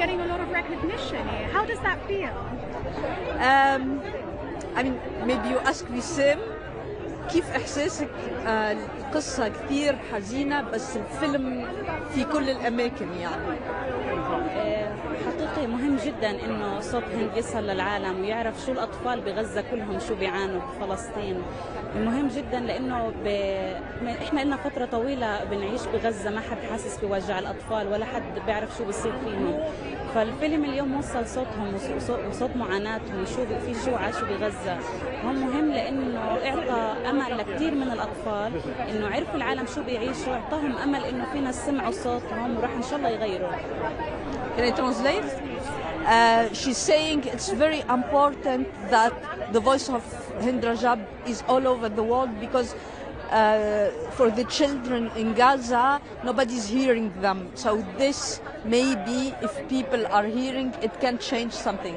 getting a lot of recognition here. How does that feel? I mean, maybe you ask Wissam, كيف إحساسك؟ القصة كثير حزينة بس الفيلم في كل الأماكن يعني. حقيقي مهم جدا انه صوت هند يصل للعالم ويعرف شو الاطفال بغزة كلهم شو بيعانوا بفلسطين. مهم جدا لانه احنا لنا فترة طويلة بنعيش بغزة، ما حد حاسس بوجع الاطفال ولا حد بيعرف شو بيصير فيهم. فالفيلم اليوم وصل صوتهم وصوت معاناتهم في شو عاشوا بغزة. هو مهم لانه اعطى امل لكثير من الاطفال انه عرفوا العالم شو بيعيشوا، اعطاهم امل انه في ناس سمعوا صوتهم وراح ان شاء الله يغيروا. Can I translate? She's saying it's very important that the voice of Hind Rajab is all over the world because for the children in Gaza, nobody's hearing them. So this maybe, if people are hearing, it can change something.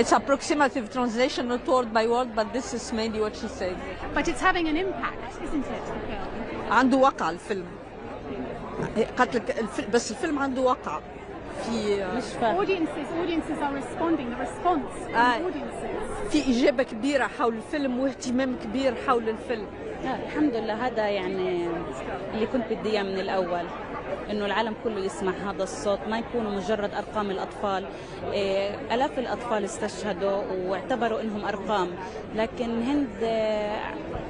It's approximative translation, not word by word, but this is mainly what she's saying. But it's having an impact, isn't it, the film? عنده وقع الفيلم. قالت لك بس الفيلم عنده وقع. Audiences are responding. The response from audiences. في إجابة كبيرة حول الفيلم واهتمام كبير حول الفيلم. الحمد لله، هذا يعني اللي كنت بدي اياه من الاول، انه العالم كله يسمع هذا الصوت، ما يكونوا مجرد ارقام الاطفال. الاف الاطفال استشهدوا واعتبروا انهم ارقام، لكن هند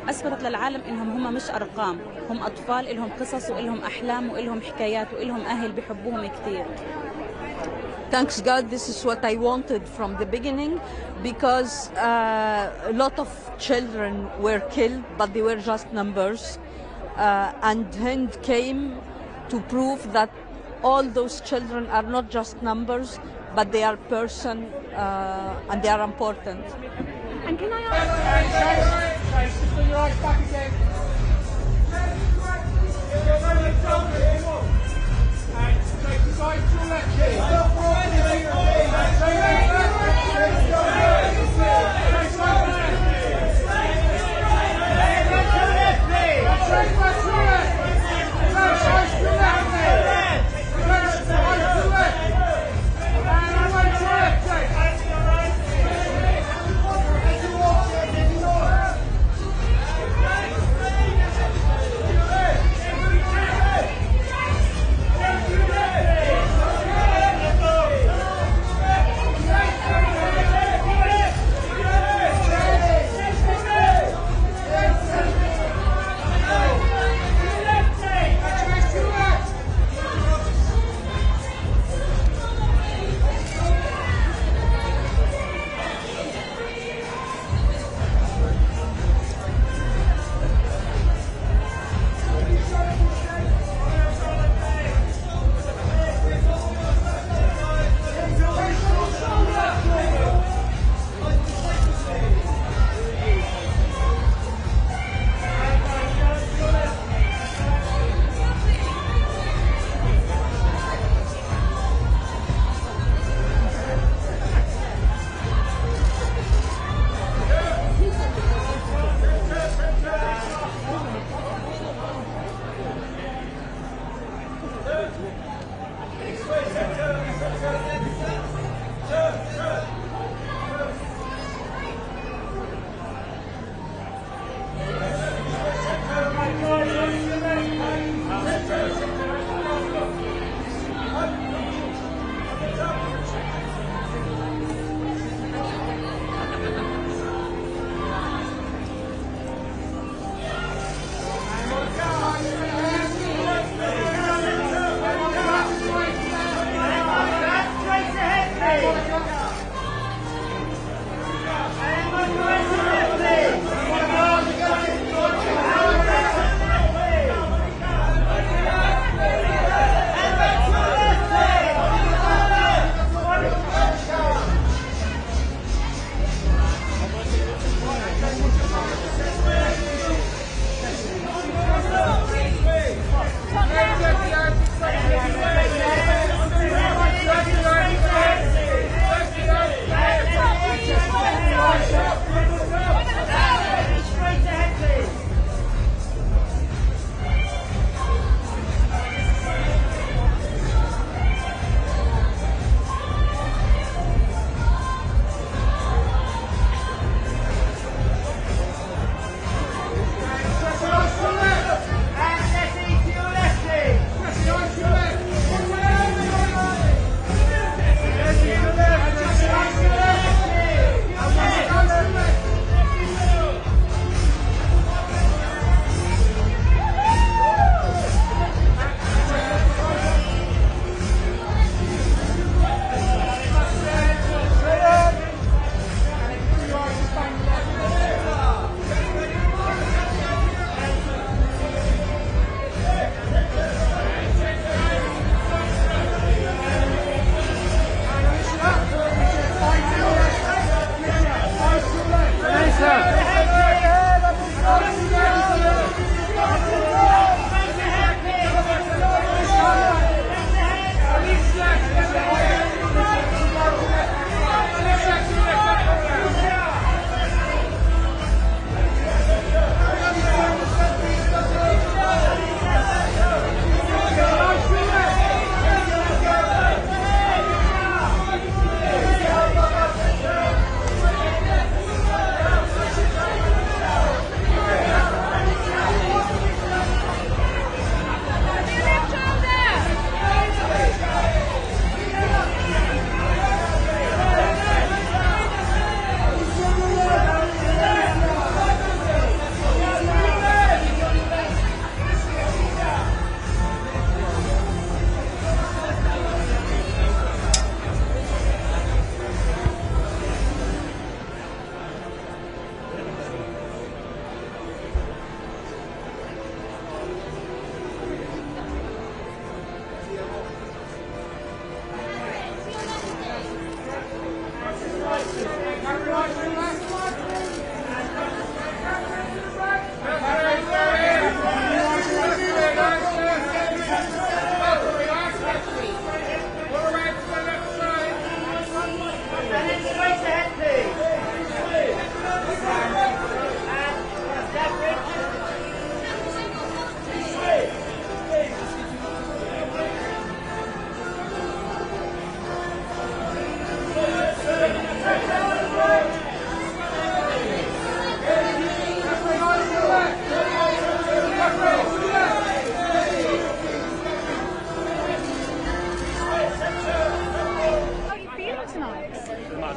اثبتت للعالم انهم هم مش ارقام، هم اطفال لهم قصص ولهم احلام ولهم حكايات ولهم اهل بيحبوهم كثير. Thanks God, this is what I wanted from the beginning, because a lot of children were killed, but they were just numbers. And Hind came to prove that all those children are not just numbers, but they are person and they are important. And can I ask? Just put your eyes back again. Take the side to the left here.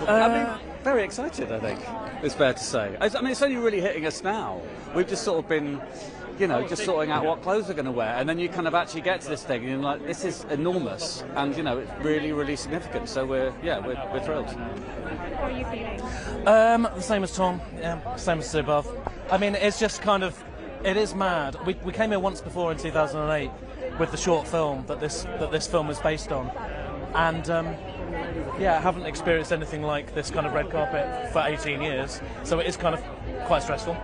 I mean, very excited, I think, it's fair to say. I mean, it's only really hitting us now. We've just sort of been, you know, just sorting out what clothes we're going to wear, and then you kind of actually get to this thing, and you're like, this is enormous, and, you know, it's really, really significant, so we're thrilled. How are you feeling? The same as Tom, yeah, same as above. I mean, it's just kind of, it is mad. We came here once before in 2008 with the short film that this film is based on, and yeah, I haven't experienced anything like this kind of red carpet for 18 years, so it is kind of quite stressful.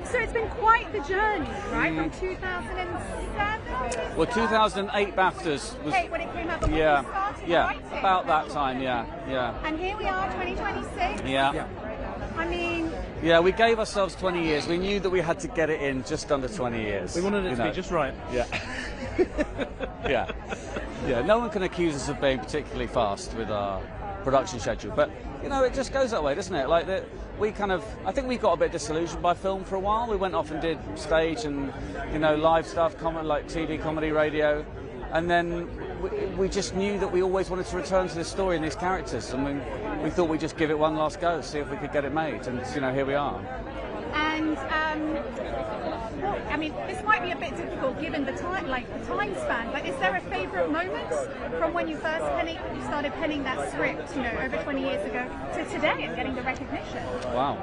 So it's been quite the journey, right? From 2007? Well, 2008 BAFTAs was... when it came out, but yeah, when you started yeah, writing, about that time, yeah. And here we are, 2026? Yeah. I mean... Yeah, we gave ourselves 20 years. We knew that we had to get it in just under 20 years. We wanted it to be just right. Yeah. Yeah. Yeah, no one can accuse us of being particularly fast with our production schedule, but, you know, it just goes that way, doesn't it? Like, I think we got a bit disillusioned by film for a while. We went off and did stage and, you know, live stuff, like TV, comedy, radio, and then we just knew that we always wanted to return to this story and these characters, and we thought we'd just give it one last go, see if we could get it made, and, you know, here we are. And I mean, this might be a bit difficult given the time span. But is there a favourite moment from when you first started penning that script, you know, over 20 years ago, to today and getting the recognition? Wow.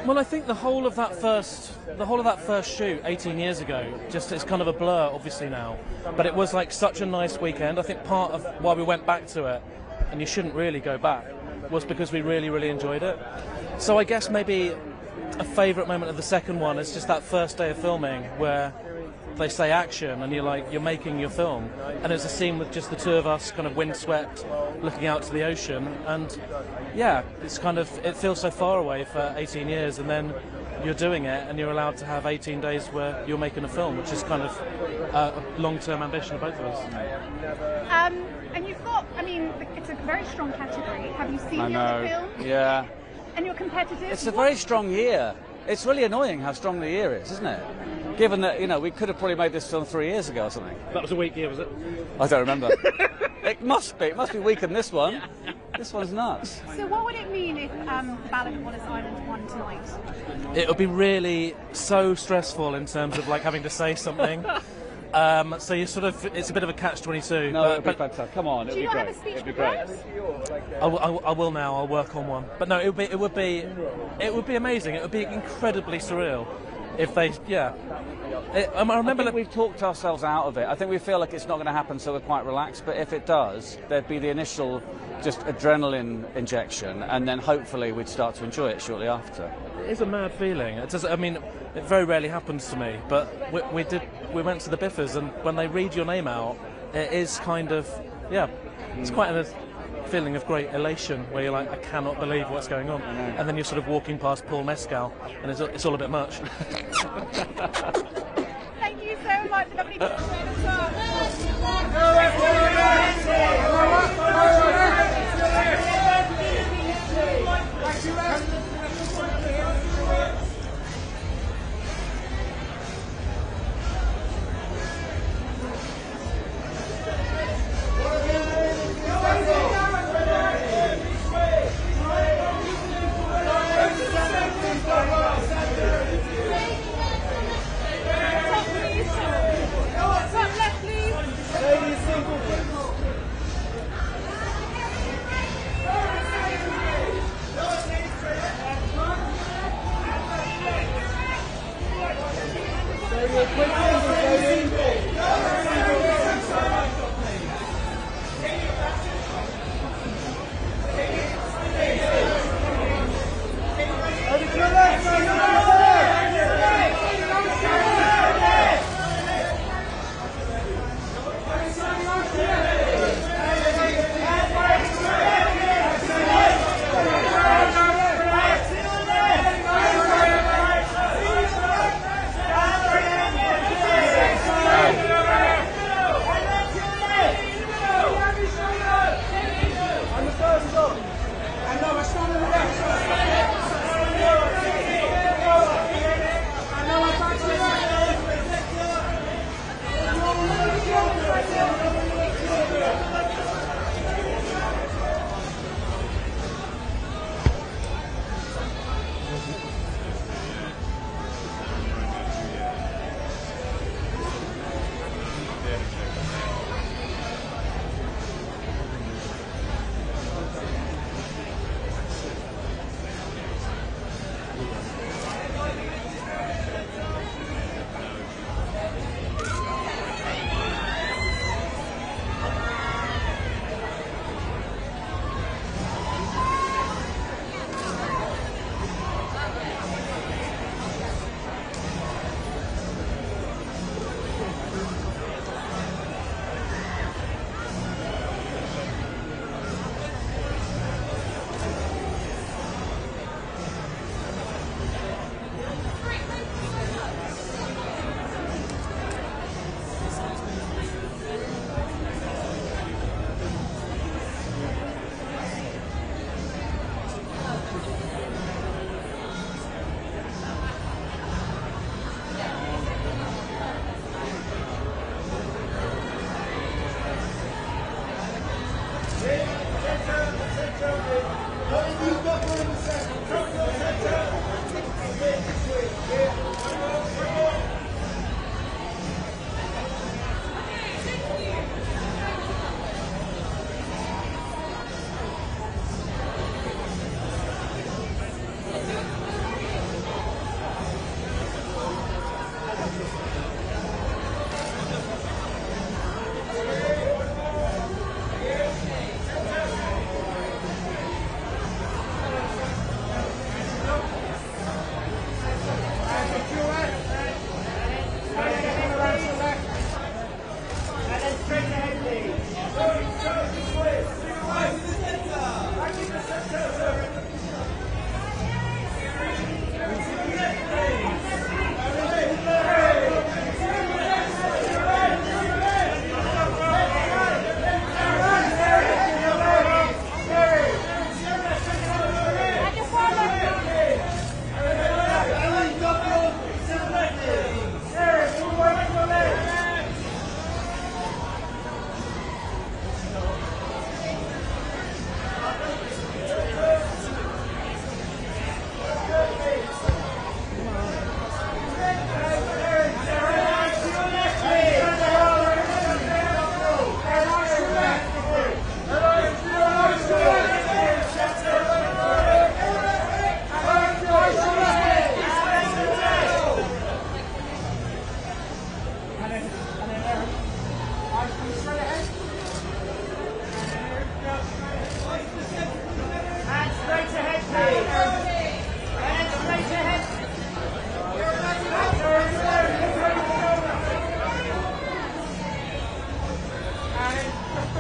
Well, I think the whole of that first shoot 18 years ago, just it's kind of a blur, obviously now. But it was like such a nice weekend. I think part of why we went back to it, and you shouldn't really go back, was because we really, really enjoyed it. So I guess maybe a favourite moment of the second one is just that first day of filming where they say action and you're making your film, and it's a scene with just the two of us kind of windswept looking out to the ocean, and yeah, it feels so far away for 18 years, and then you're doing it and you're allowed to have 18 days where you're making a film, which is kind of a long-term ambition of both of us. And you've got, I mean, it's a very strong category. Have you seen the other films? Yeah. And your competitors? It's a very strong year. It's really annoying how strong the year is, isn't it? Given that, you know, we could have probably made this film 3 years ago or something. That was a weak year, was it? I don't remember. It must be. It must be weaker than this one. This one's nuts. So what would it mean if Ballad of Wallace Island won tonight? It would be really so stressful in terms of like having to say something. So you sort of, it's a bit of a catch-22. No, it'd be fantastic. Come on, it'd be great. Do you have a speech it'd be great. I will now. I'll work on one. But no, it would be amazing. It would be incredibly surreal if they, yeah. I remember I think we've talked ourselves out of it. I think we feel like it's not going to happen, so we're quite relaxed. But if it does, there'd be the initial just adrenaline injection, and then hopefully we'd start to enjoy it shortly after. It is a mad feeling. It does. I mean, it very rarely happens to me, but we went to the BAFTAs, and when they read your name out, it is kind of, yeah, it's quite a feeling of great elation where you're like, I cannot believe what's going on, and then you're sort of walking past Paul Mescal, and it's all a bit much. Thank you so much. Lovely to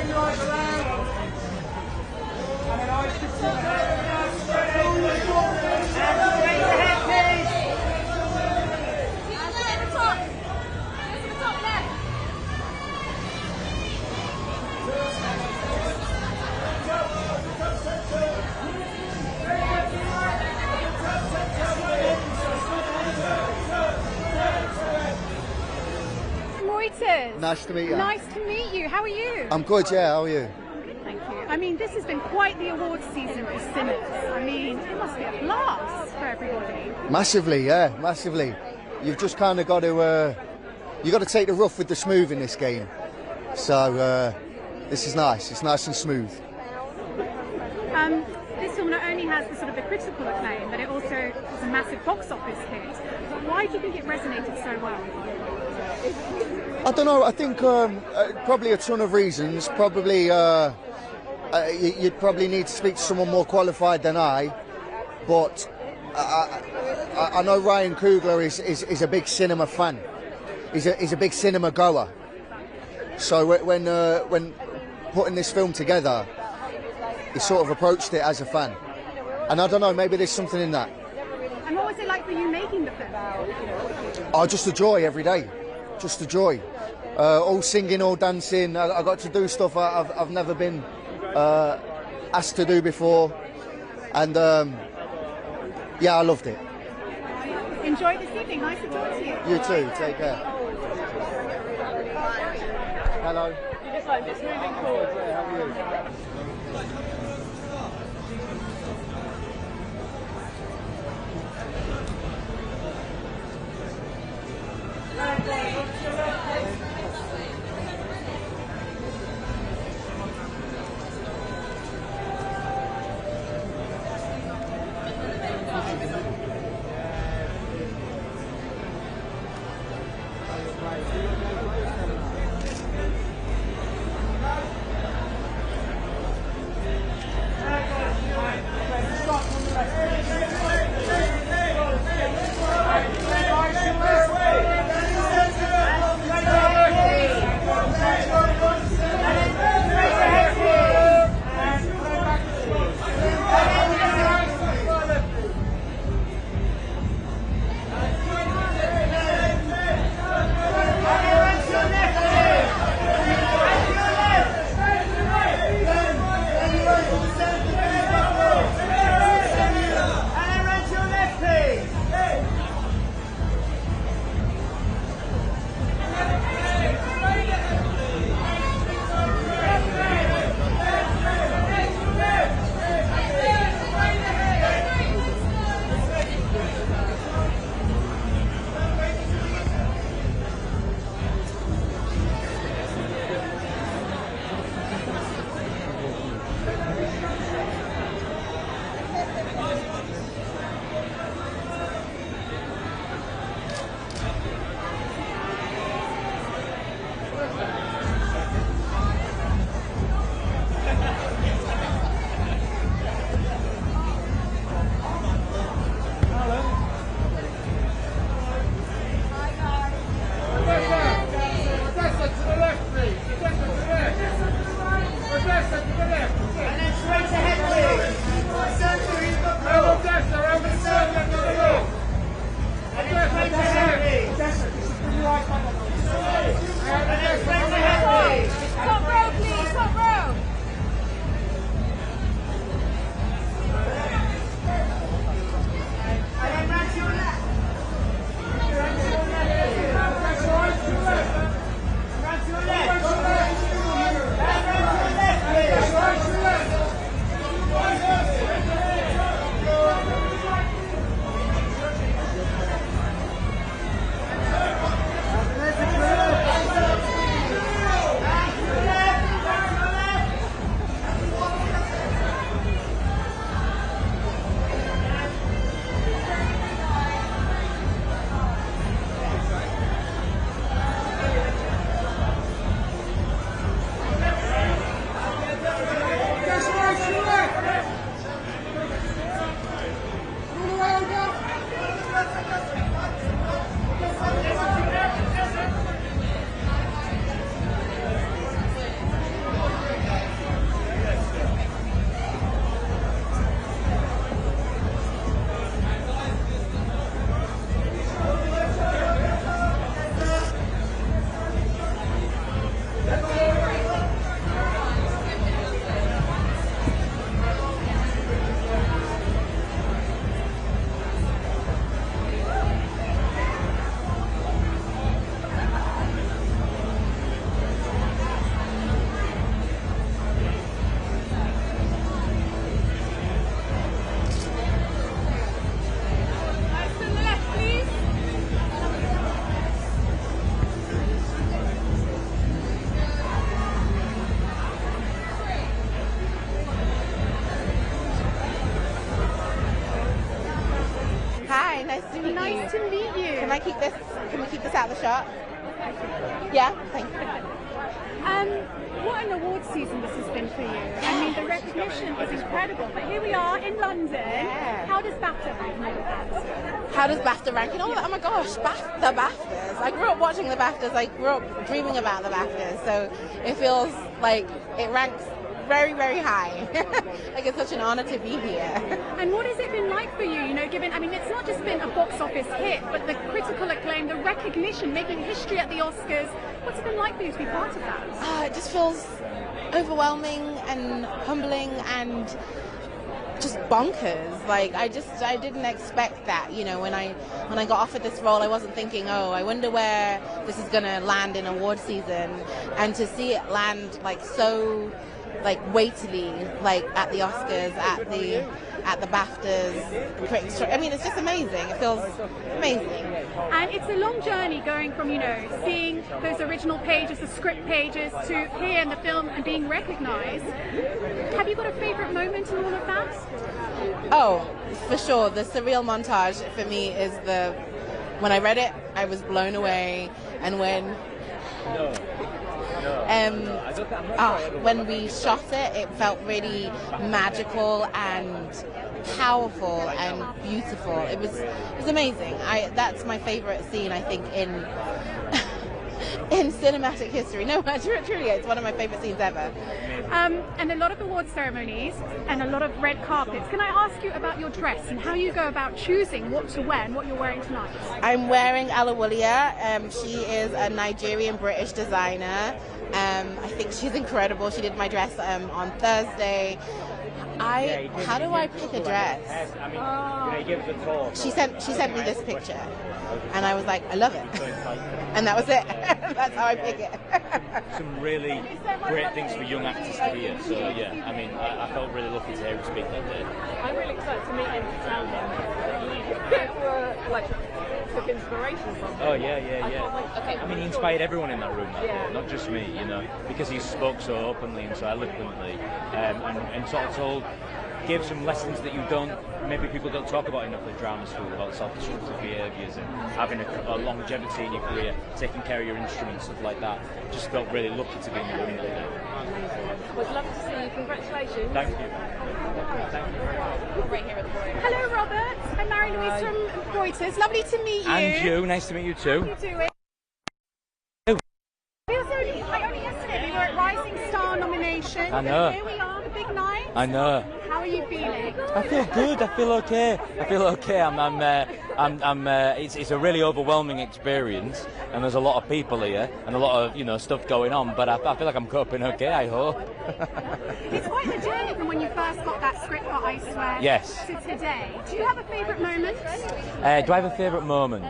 Turn your eyes around. And then eyes to the head, please. Nice to meet you. Nice to meet you. How are you? I'm good, yeah, how are you? Good, thank you. I mean, this has been quite the awards season for cinemas. I mean, it must be a blast for everybody. Massively, yeah, massively. You've just kind of got to, you got to take the rough with the smooth in this game. So this is nice. It's nice and smooth. This film not only has the sort of the critical acclaim, but it also is a massive box office hit. Why do you think it resonated so well? I don't know. I think probably a ton of reasons. Probably you'd probably need to speak to someone more qualified than I. But I know Ryan Coogler is a big cinema fan. He's a big cinema goer. So when putting this film together, he sort of approached it as a fan. And I don't know. Maybe there's something in that. And what was it like for you making the film? Oh, just a joy every day. Just a joy. All singing, all dancing. I got to do stuff I've never been asked to do before, and yeah, I loved it. Enjoy this evening. Nice to talk to you. You too. Take care. Hello. You just like this moving forward. How are you? Nice to meet you. Can I keep this? Can we keep this out of the shot? Yeah, thank you. What an award season this has been for you. I mean, the recognition is incredible. But here we are in London. Yeah. How does BAFTA rank in all of that? How does BAFTA rank in all of that? Oh my gosh, the BAFTAs. I grew up watching the BAFTAs. I grew up dreaming about the BAFTAs. So it feels like it ranks very, very high. Like it's such an honor to be here. And what has it been like for you? You know, given, I mean, it's not just been a box office hit, but the critical acclaim, the recognition, making history at the Oscars. What's it been like for you to be part of that? It just feels overwhelming and humbling and just bonkers. Like I didn't expect that. You know, when I got offered this role, I wasn't thinking, oh, I wonder where this is gonna land in award season, and to see it land like so, like weightily, like at the Oscars, at the BAFTAs. I mean, it's just amazing. It feels amazing. And it's a long journey going from, you know, seeing those original pages, the script pages, to here in the film and being recognised. Have you got a favourite moment in all of that? Oh, for sure. The surreal montage for me is when I read it, I was blown away, and when we shot it, it felt really magical and powerful and beautiful. It was amazing. That's my favorite scene, I think, in cinematic history. No, truly, it's one of my favorite scenes ever. And a lot of award ceremonies and a lot of red carpets. Can I ask you about your dress and how you go about choosing what to wear and what you're wearing tonight? I'm wearing Alia. She is a Nigerian-British designer. I think she's incredible. She did my dress on Thursday. How do I pick a dress? She sent me this picture, and I was like, I love it, and that was it. That's how I pick it. Some really great things for young actors to hear. So yeah, I mean, I felt really lucky to hear him speak that day. I'm really excited to meet him and tell him were like took inspiration from him. Oh yeah. Okay. I mean, he inspired everyone in that room, Yeah. not just me, you know, because he spoke so openly and so eloquently, and sort of gave some lessons that maybe people don't talk about enough at drama school, about self-destructive behaviours and having a longevity in your career, taking care of your instruments, stuff like that. Just felt really lucky to be in the room with him. Was lovely to see you. Congratulations. Thank you. Right here at the board. Hello, Robert. I'm Mary-Louise from Reuters. Lovely to meet you. And you, nice to meet you too. How are you doing? It was only yesterday we were at Rising Star nomination. I know. Here we are, the big night. I know. How are you feeling? I feel good. I feel okay. It's a really overwhelming experience, and there's a lot of people here and a lot of stuff going on. But I feel like I'm coping okay. I hope. It's quite the journey from when you first got that script for I Swear Yes. to today. Do you have a favourite moment? Do I have a favourite moment?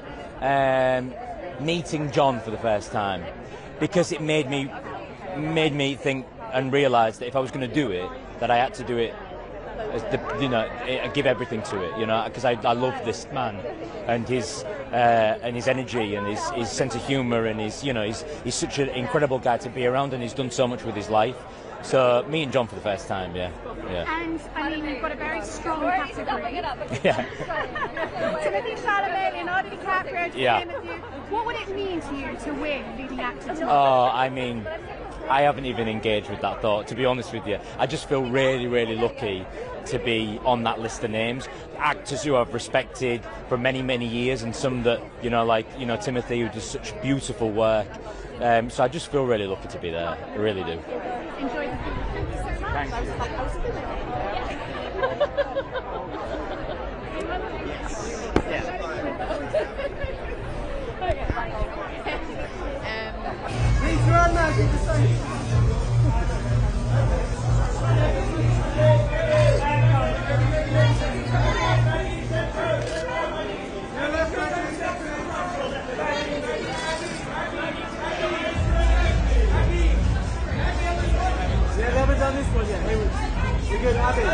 Meeting John for the first time, because it made me think and realise that if I was going to do it, that I had to do it. Give everything to it, because I love this man and his energy and his sense of humour, and he's such an incredible guy to be around, and he's done so much with his life. So meeting John for the first time, yeah. And I mean, you've got a very strong category. Yeah. Timothée Chalamet, Leonardo DiCaprio, Yeah. What would it mean to you to win leading actor? Oh, I mean, I haven't even engaged with that thought, to be honest with you. I just feel really, really lucky to be on that list of names. Actors who I've respected for many, many years, and some that, Timothée, who does such beautiful work. So I just feel really lucky to be there. I really do. Enjoy the film. Thank you so much. Thank you. Robert's on this one, yeah. Hey, you're good, Ahmed.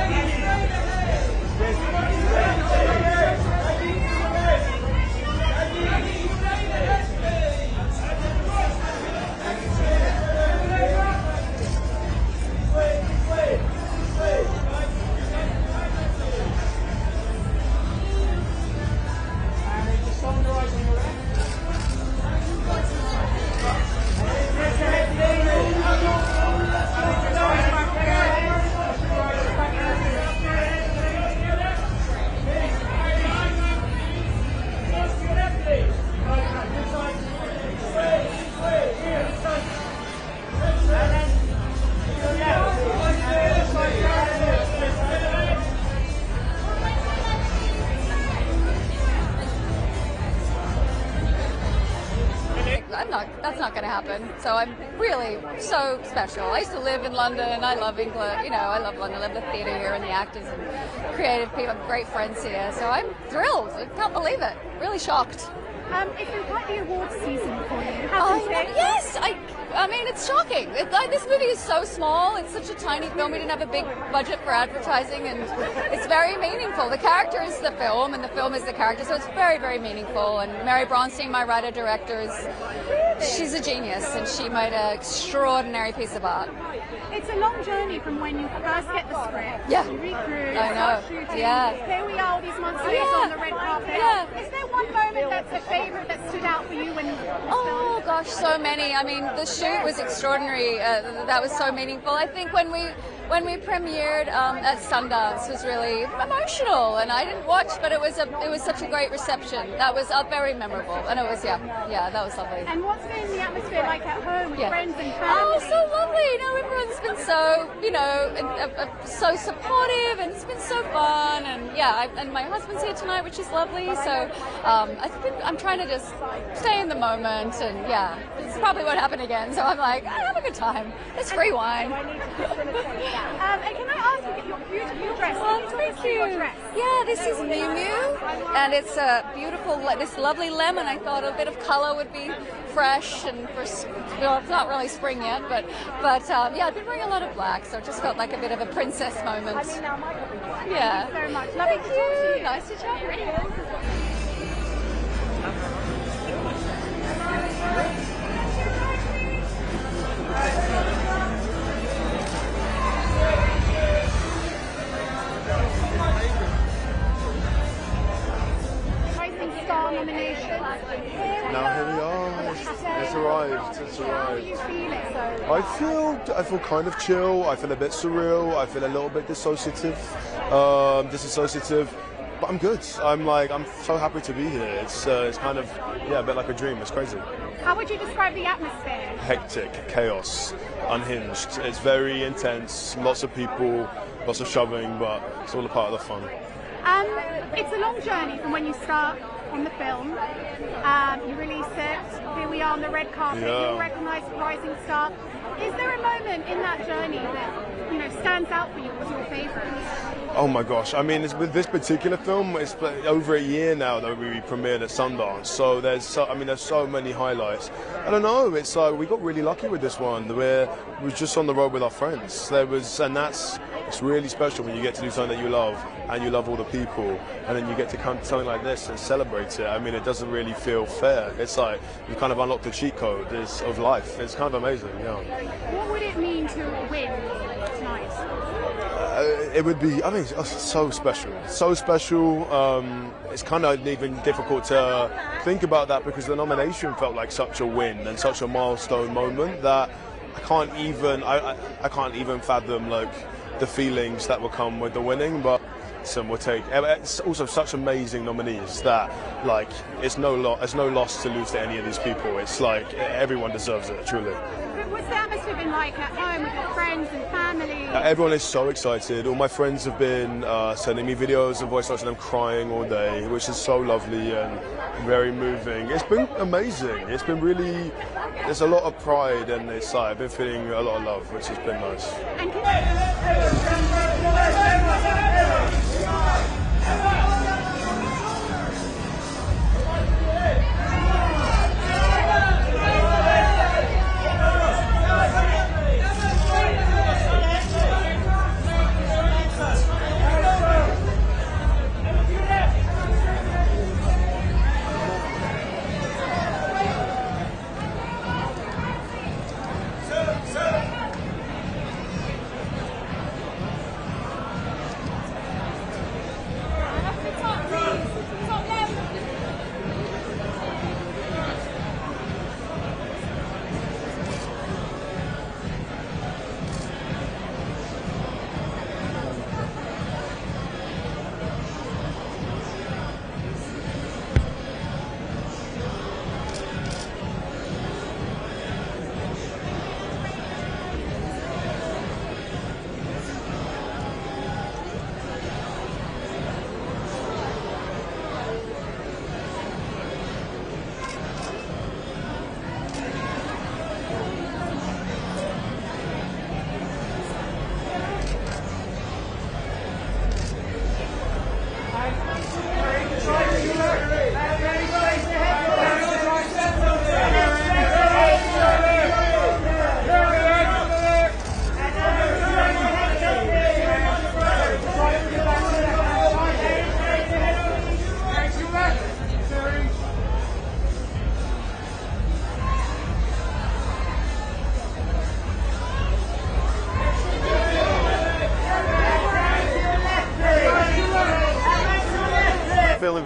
heaven. So I'm really so special. I used to live in London, and I love England. You know, I love London. I love the theatre here and the actors and creative people. I have great friends here. So I'm thrilled. I can't believe it. Really shocked. It's been quite the awards season for you, Oh, hasn't it? yes, I mean, it's shocking. This movie is so small. It's such a tiny film. We didn't have a big budget for advertising, and it's very meaningful. The character is the film, and the film is the character, so it's very, very meaningful. And Mary Bronstein, my writer-director, she's a genius, and she made an extraordinary piece of art. It's a long journey from when you first get the script, Yeah. you read through, I know. start shooting, Yeah. here we are all these months later Yeah. on the red carpet. Yeah. Is there one moment that's a favourite that stood out for you when you Oh gosh, so many. I mean, the shoot was extraordinary. That was so meaningful. I think when we premiered at Sundance was really emotional, and I didn't watch, but it was such a great reception. That was very memorable, and it was yeah, that was lovely. And what's been the atmosphere like at home with Yeah. friends and family? Oh, so lovely. You know, everyone's been so, so supportive, and it's been so fun. And yeah, and my husband's here tonight, which is lovely. So I'm trying to just stay in the moment, and yeah, this probably won't happen again. So I'm like, I have a good time. It's free wine. And can I ask you, your beautiful dress? Oh, thank you. Yeah, this is Miu Miu, and it's a beautiful, this lovely lemon. I thought a bit of color would be fresh, and it's not really spring yet, but yeah, I've been wearing a lot of black, so it just felt like a bit of a princess moment. Yeah. Thank you so much. Lovely to talk to you. Nice to chat with you. Star nomination. Now here we are. It's arrived. It's How are arrived. you feeling? I feel kind of chill. I feel a bit surreal. I feel a little bit disassociative. But I'm good. I'm so happy to be here. It's kind of a bit like a dream. It's crazy. How would you describe the atmosphere? Hectic, chaos, unhinged. It's very intense. Lots of people, lots of shoving, but it's all a part of the fun. It's a long journey from when you start on the film. You release it. Here we are on the red carpet. Yeah. You're recognised rising star. Is there a moment in that journey that stands out for you as your favourite? Oh my gosh! I mean, with this particular film, it's over a year now that we premiered at Sundance. So there's so many highlights. I don't know. It's like we got really lucky with this one. We were just on the road with our friends. It's really special when you get to do something that you love and you love all the people, and then you get to come to something like this and celebrate it. I mean, it doesn't really feel fair. It's like you kind of unlocked the cheat code of life. It's kind of amazing. Yeah. What would it mean to win tonight? It would be, so special. So special. It's kind of even difficult to think about that because the nomination felt like such a win and such a milestone moment that I can't even fathom the feelings that will come with the winning. But it's also such amazing nominees that it's no loss to lose to any of these people. It's like everyone deserves it, truly. But what's the atmosphere been like at home with your friends and family? Everyone is so excited. All my friends have been sending me videos and voice notes of them crying all day, which is so lovely and very moving. It's been amazing. It's been really, there's a lot of pride, and I've been feeling a lot of love, which has been nice.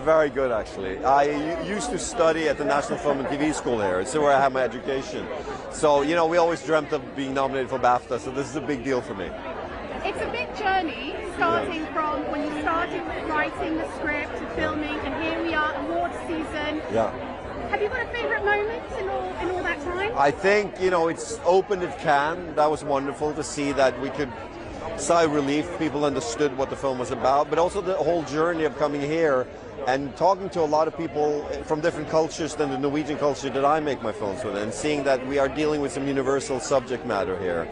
very good, actually. I used to study at the National Film and TV School here. It's where I had my education. So, you know, we always dreamt of being nominated for BAFTA, so this is a big deal for me. It's a big journey, starting from when you started writing the script to filming, and here we are, awards season. Yeah. Have you got a favourite moment in all that time? I think, you know, it's opened at Cannes. That was wonderful to see that we could sigh relief. People understood what the film was about, but also the whole journey of coming here and talking to a lot of people from different cultures than the Norwegian culture that I make my films with, and seeing that we are dealing with some universal subject matter here.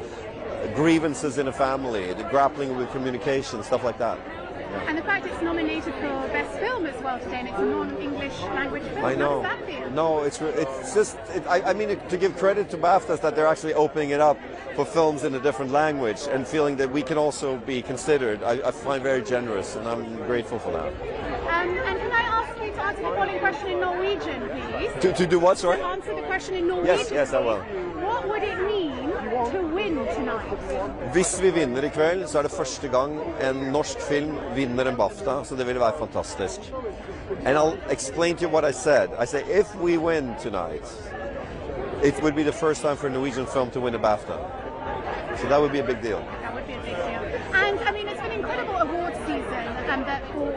Grievances in a family, the grappling with communication, stuff like that. Yeah. And the fact it's nominated for Best Film as well today, and it's a non-English language film. I know. How does that feel? No, it's just, I mean, to give credit to BAFTA, that they're actually opening it up for films in a different language and feeling that we can also be considered, I find very generous, and I'm grateful for that. And can I ask you to answer the following question in Norwegian, please? To do what, sorry? To answer the question in Norwegian. Yes, I will. What would it mean to win tonight? Hvis vi vinner I kveld, så det første gang en norsk film vinner en BAFTA, så det ville være fantastisk. And I'll explain to you what I said. I say, if we win tonight, it would be the first time for a Norwegian film to win a BAFTA. So that would be a big deal. That would be a big deal. And I mean, it's been an incredible awards season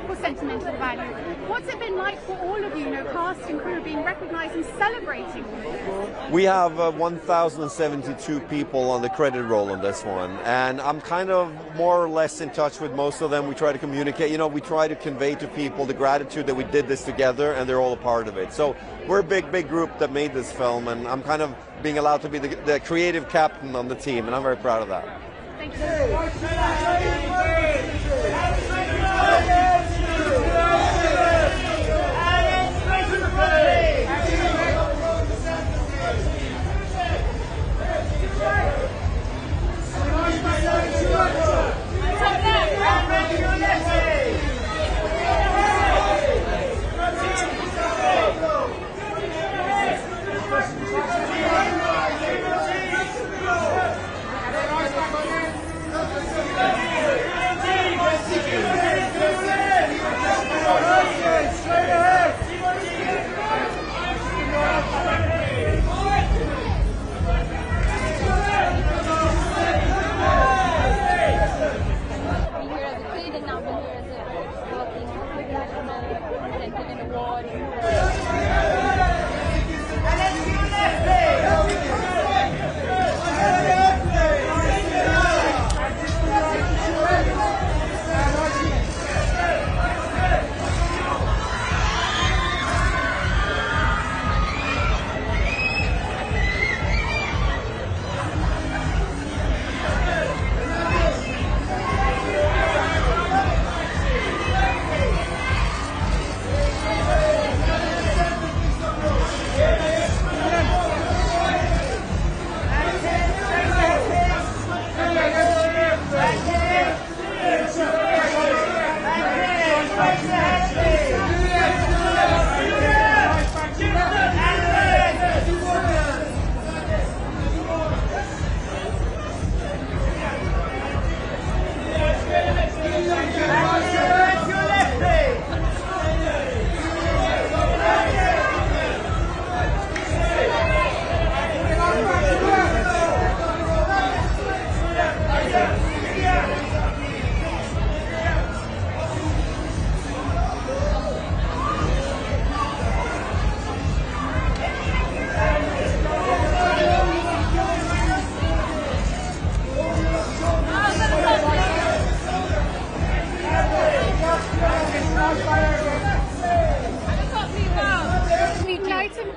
for Sentimental Value. What's it been like for all of you, cast and crew, being recognised and celebrating all this? We have 1,072 people on the credit roll on this one, and I'm kind of more or less in touch with most of them. We try to communicate, we try to convey to people the gratitude that we did this together, and they're all a part of it. So we're a big group that made this film, and I'm kind of being allowed to be the creative captain on the team, and I'm very proud of that. Thank you.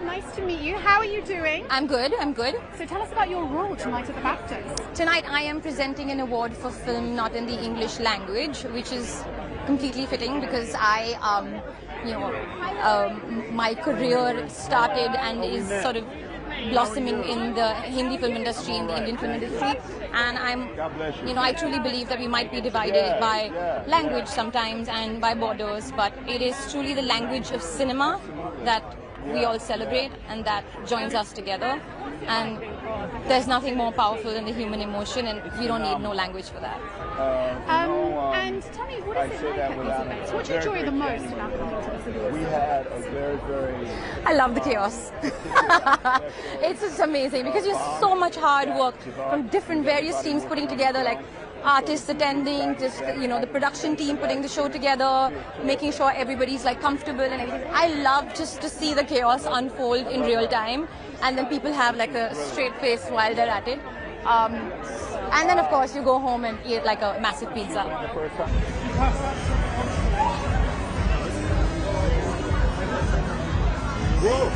Nice to meet you. How are you doing? I'm good. So tell us about your role tonight at the BAFTAs. Tonight I am presenting an award for film not in the English language, which is completely fitting because my career started and is sort of blossoming in the Hindi film industry, in the Indian film industry, and I truly believe that we might be divided by language sometimes and by borders, but it is truly the language of cinema that we all celebrate and that joins us together. And there's nothing more powerful than the human emotion, and we don't need no language for that. And tell me, what is it like at these events? What do you enjoy the most about coming to this event? We had a very I love the chaos. It's just amazing because there's so much hard work from different various teams putting together, like artists attending, just the production team putting the show together, making sure everybody's like comfortable and everything. I love just to see the chaos unfold in real time, and then people have like a straight face while they're at it. And then of course you go home and eat like a massive pizza. Whoa.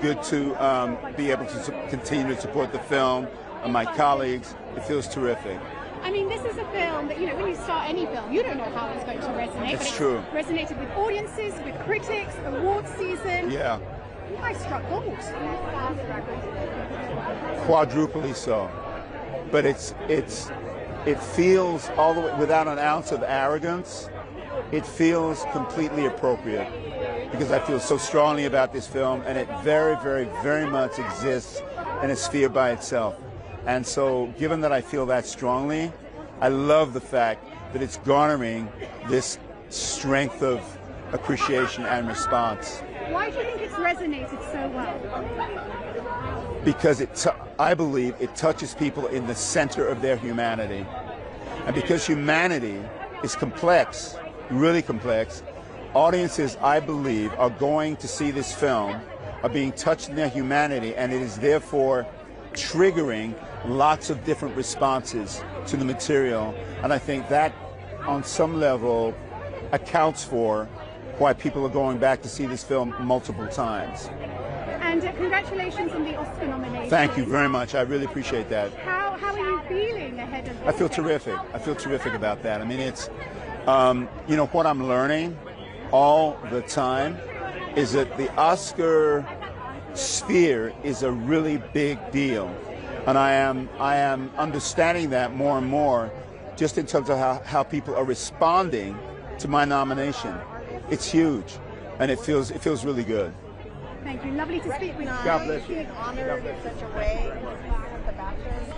Good to be able to continue to support the film and my colleagues. It feels terrific. I mean, this is a film that, when you start any film, you don't know how it's going to resonate. It's but true. Resonated with audiences, with critics, awards season. Yeah. You guys struck gold. Quadruply so. But it feels all the way, without an ounce of arrogance, it feels completely appropriate. Because I feel so strongly about this film, and it very, very, very much exists in a sphere by itself. And so, given that I feel that strongly, I love the fact that it's garnering this strength of appreciation and response. Why do you think it's resonated so well? Because I believe it touches people in the center of their humanity. And because humanity is complex, really complex, audiences, I believe, are going to see this film, are being touched in their humanity, and it is therefore triggering lots of different responses to the material. And I think that, on some level, accounts for why people are going back to see this film multiple times. And congratulations on the Oscar nomination. Thank you very much. I really appreciate that. How are you feeling ahead of this? I feel terrific. I feel terrific about that. I mean, it's, what I'm learning all the time is that the Oscar sphere is a really big deal, and I am understanding that more and more, just in terms of how people are responding to my nomination. It's huge, and it feels really good. Thank you. Lovely to speak with you. God bless you. Being honored in such a way with the BAFTAs.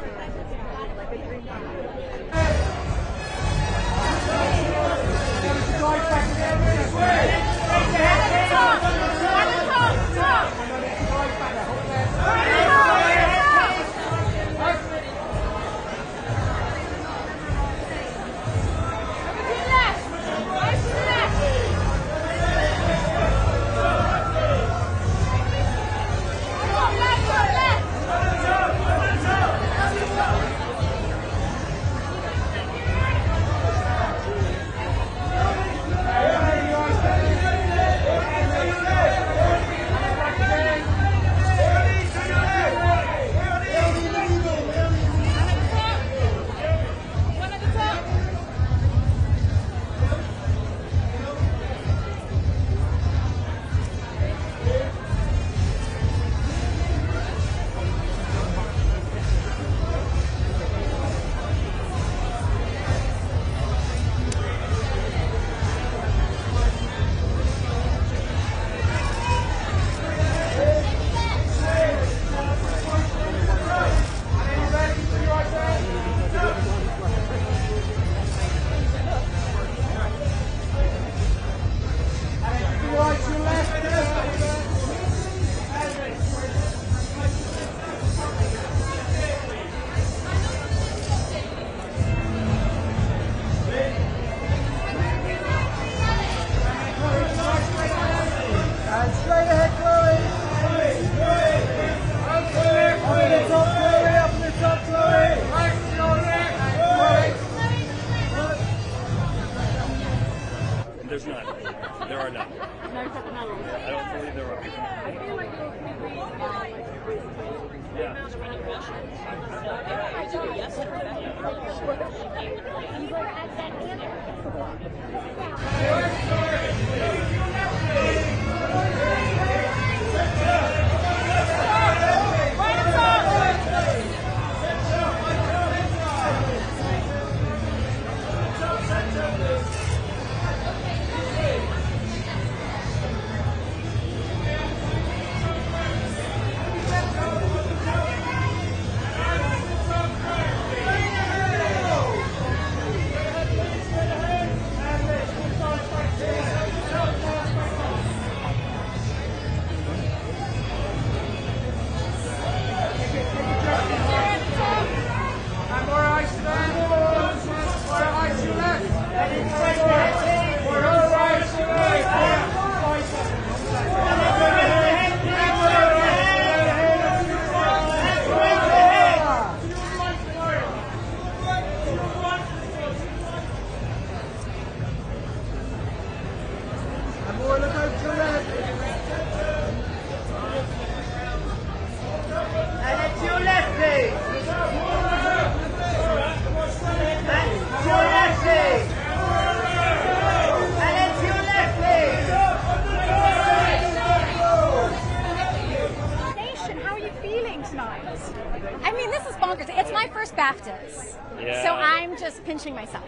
I mean, this is bonkers. It's my first BAFTAs, so I'm just pinching myself.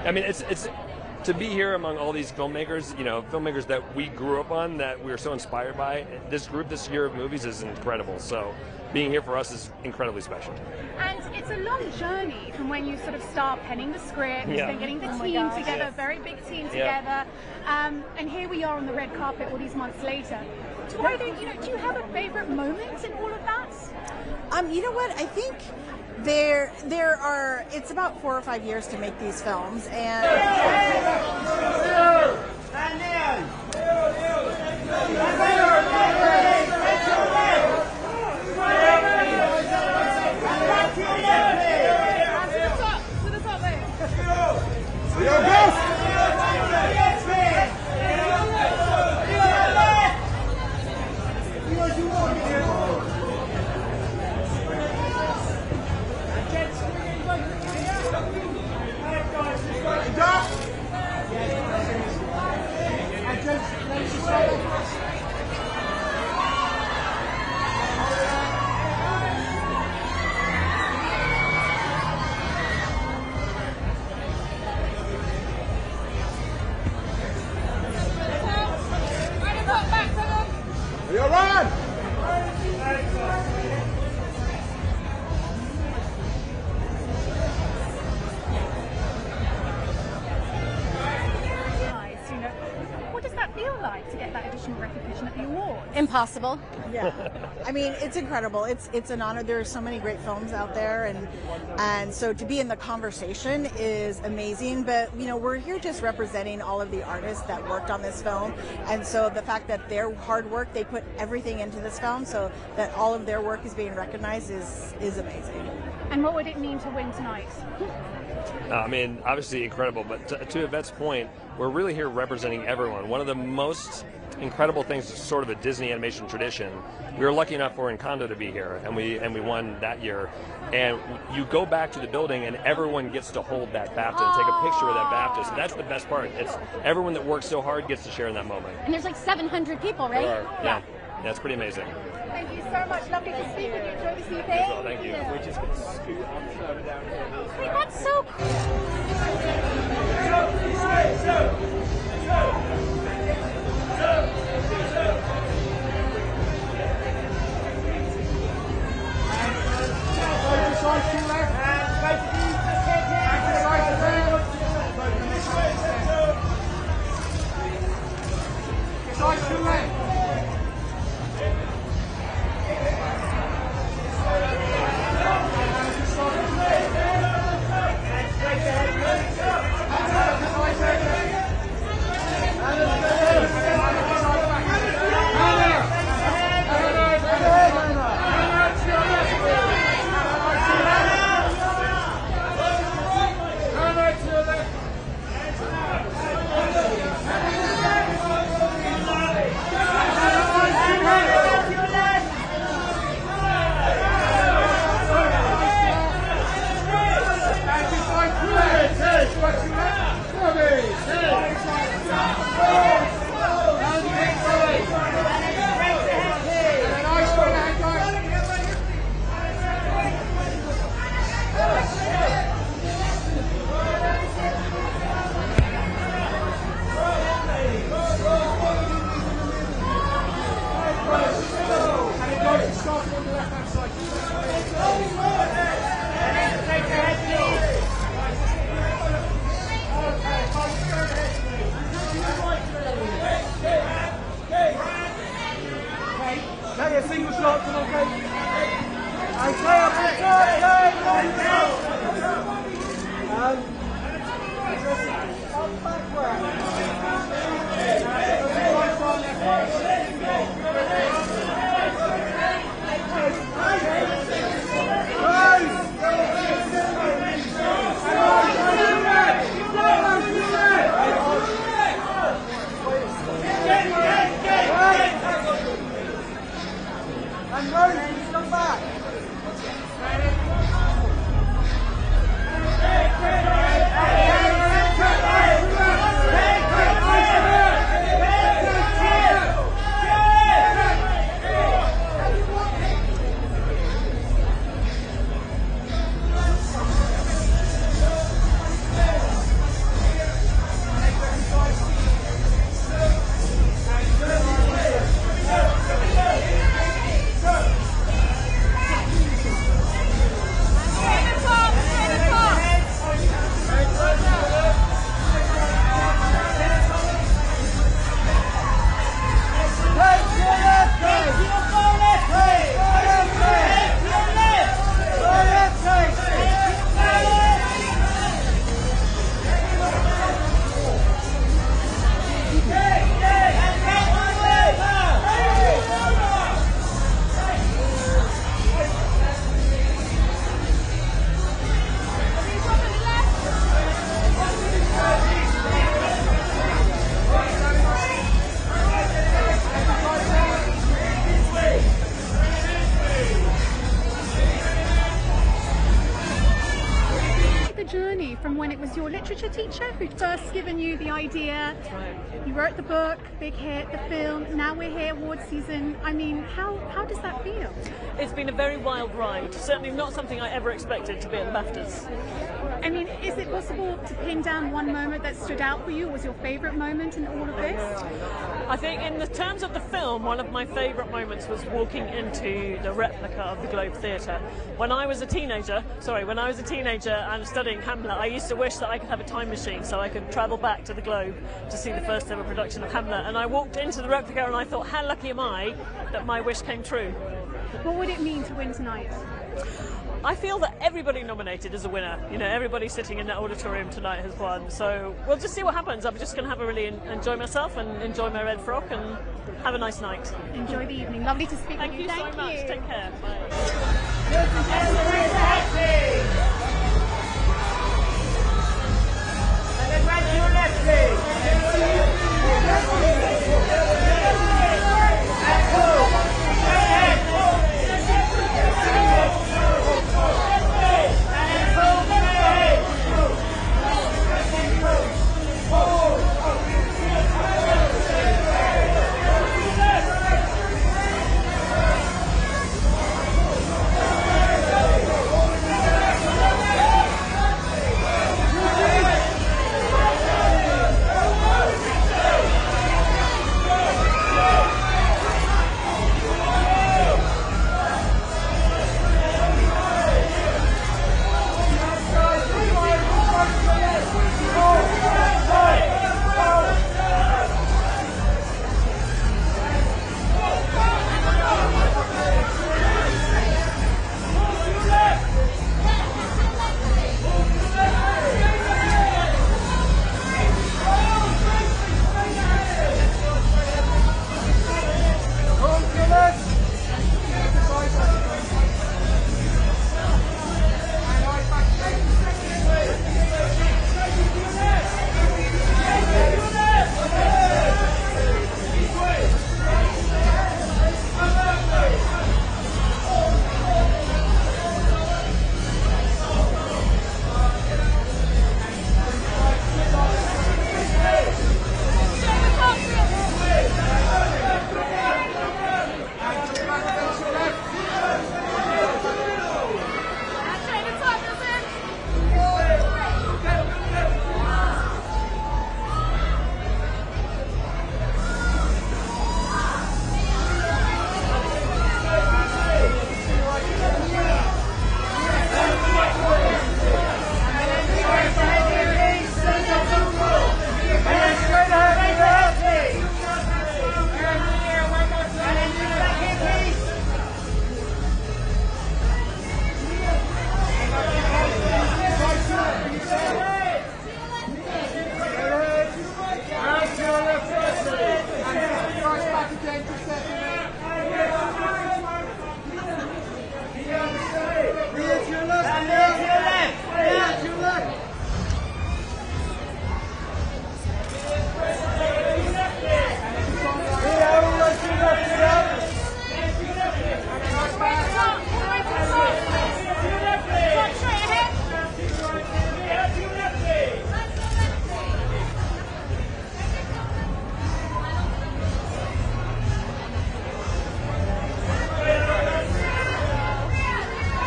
I mean, it's to be here among all these filmmakers, you know, filmmakers that we grew up on, that we were so inspired by. This group this year of movies is incredible. So being here for us is incredibly special. And it's a long journey from when you sort of start penning the script, then getting the team together, a very big team together, and here we are on the red carpet all these months later. Do you have a favorite moment in all of that? You know what? I think there are. It's about 4 or 5 years to make these films, and. Impossible. Yeah, I mean, it's incredible. It's an honor. There are so many great films out there, and so to be in the conversation is amazing. But you know, we're here just representing all of the artists that worked on this film, and so the fact that their hard work, they put everything into this film, so that all of their work is being recognized is amazing. And what would it mean to win tonight? I mean, obviously incredible, but to Yvette's point, we're really here representing everyone. One of the most incredible things is sort of a Disney animation tradition. We were lucky enough for Encanto to be here, and we won that year. And you go back to the building, and everyone gets to hold that BAFTA and take a picture of that BAFTA. So that's the best part. It's everyone that works so hard gets to share in that moment. And there's like 700 people, right? Yeah, it's pretty amazing. Thank you so much. Lovely to speak with you. Enjoy this evening. Thank you. We just get to scoot on further down here. Wait, that's so cool. From when it was your literature teacher who'd first given you the idea. That's right. You wrote the book, big hit, the film, now we're here, award season. I mean, how does that feel? It's been a very wild ride. Certainly not something I ever expected to be at the BAFTAs. I mean, is it possible to pin down one moment that stood out for you? Was your favourite moment in all of this? I think in the terms of the film, one of my favourite moments was walking into the replica of the Globe Theatre. When I was a teenager and studying Hamlet, I used to wish that I could have a time machine so I could travel back to the Globe to see the first ever production of Hamlet. And I walked into the replica and I thought, how lucky am I that my wish came true? What would it mean to win tonight? I feel that everybody nominated is a winner. You know, everybody sitting in that auditorium tonight has won. So we'll just see what happens. I'm just going to have a really enjoy myself and enjoy my red frock and have a nice night. Enjoy the evening. Lovely to speak with you. Thank you so much. Take care. Bye.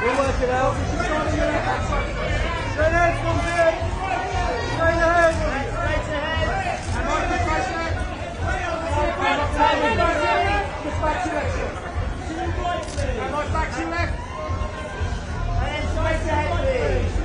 We'll work it out. Straight ahead, Swansea. Straight ahead. Back to left. Back to left. And then straight ahead, please.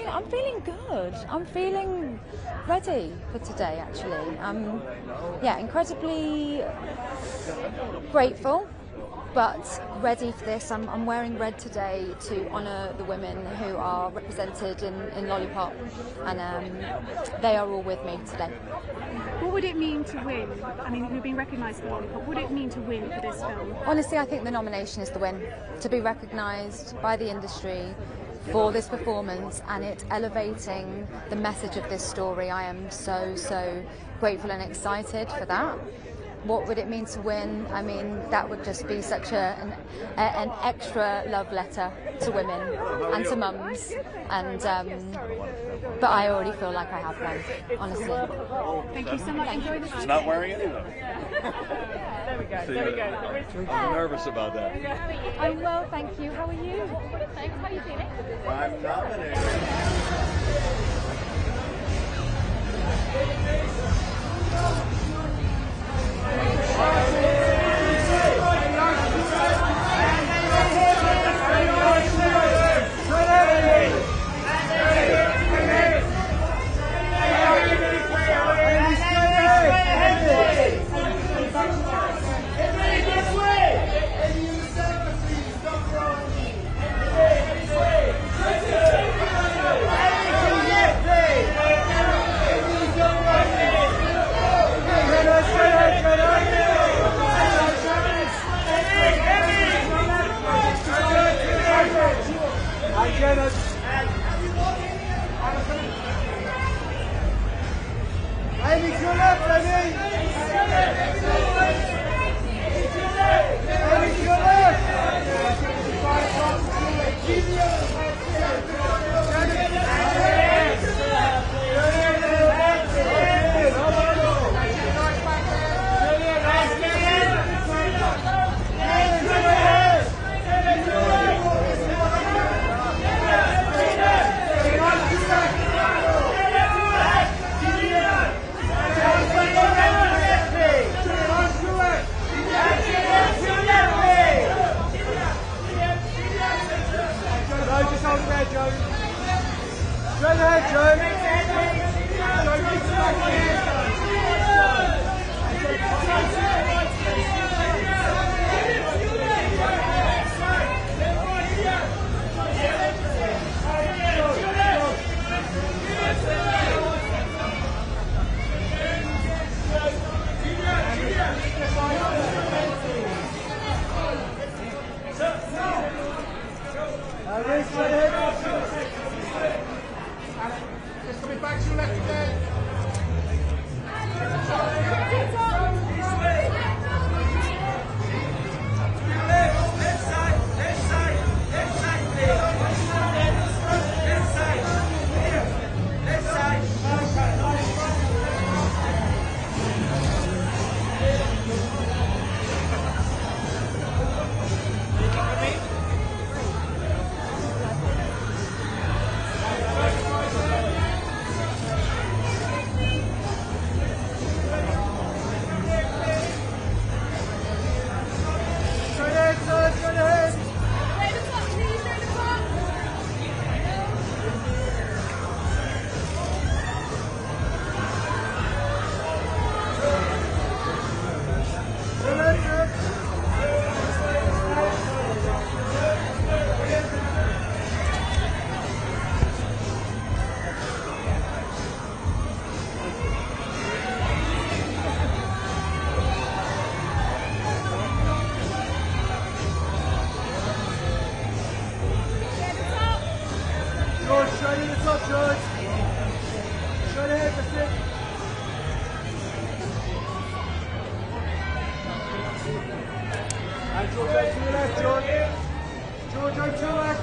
I'm feeling good. I'm feeling ready for today, actually. Yeah, incredibly grateful, but ready for this. I'm wearing red today to honour the women who are represented in Lollipop, and they are all with me today. What would it mean to win? I mean, we've been recognised for Lollipop. What would it mean to win for this film? Honestly, I think the nomination is the win. To be recognised by the industry for this performance and it elevating the message of this story. I am so grateful and excited for that. What would it mean to win? I mean, that would just be such an extra love letter to women and to mums, and but I already feel like I have one, honestly. Thank you so much. Enjoy the She's not wearing any of them. There we go. There we go. I'm nervous about that. I'm well, thank you. How are you? Thanks. How are you feeling? I'm nominated. Back to your left again. George, to your left, George. George, to your left.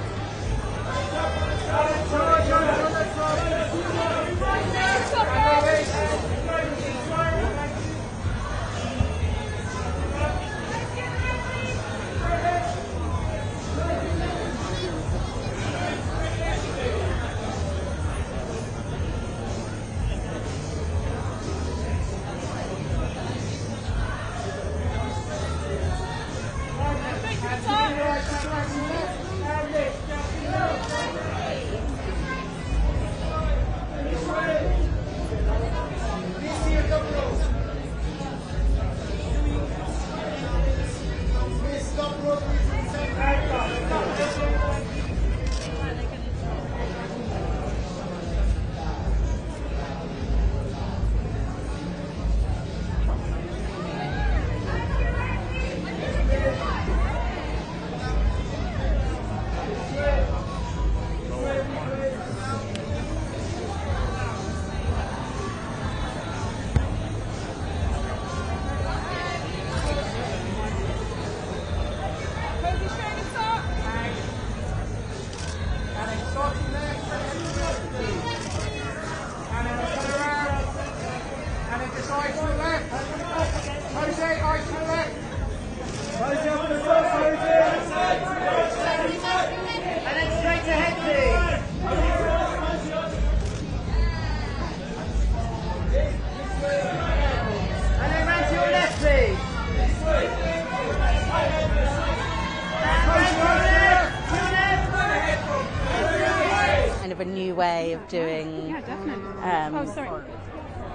A new way of doing. Yeah, definitely. Oh, sorry.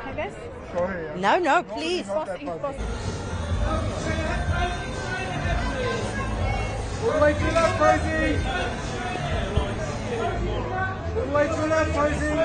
Like this? Sorry. No, please. All the way to the left, Rosie. All the way to the left, Rosie.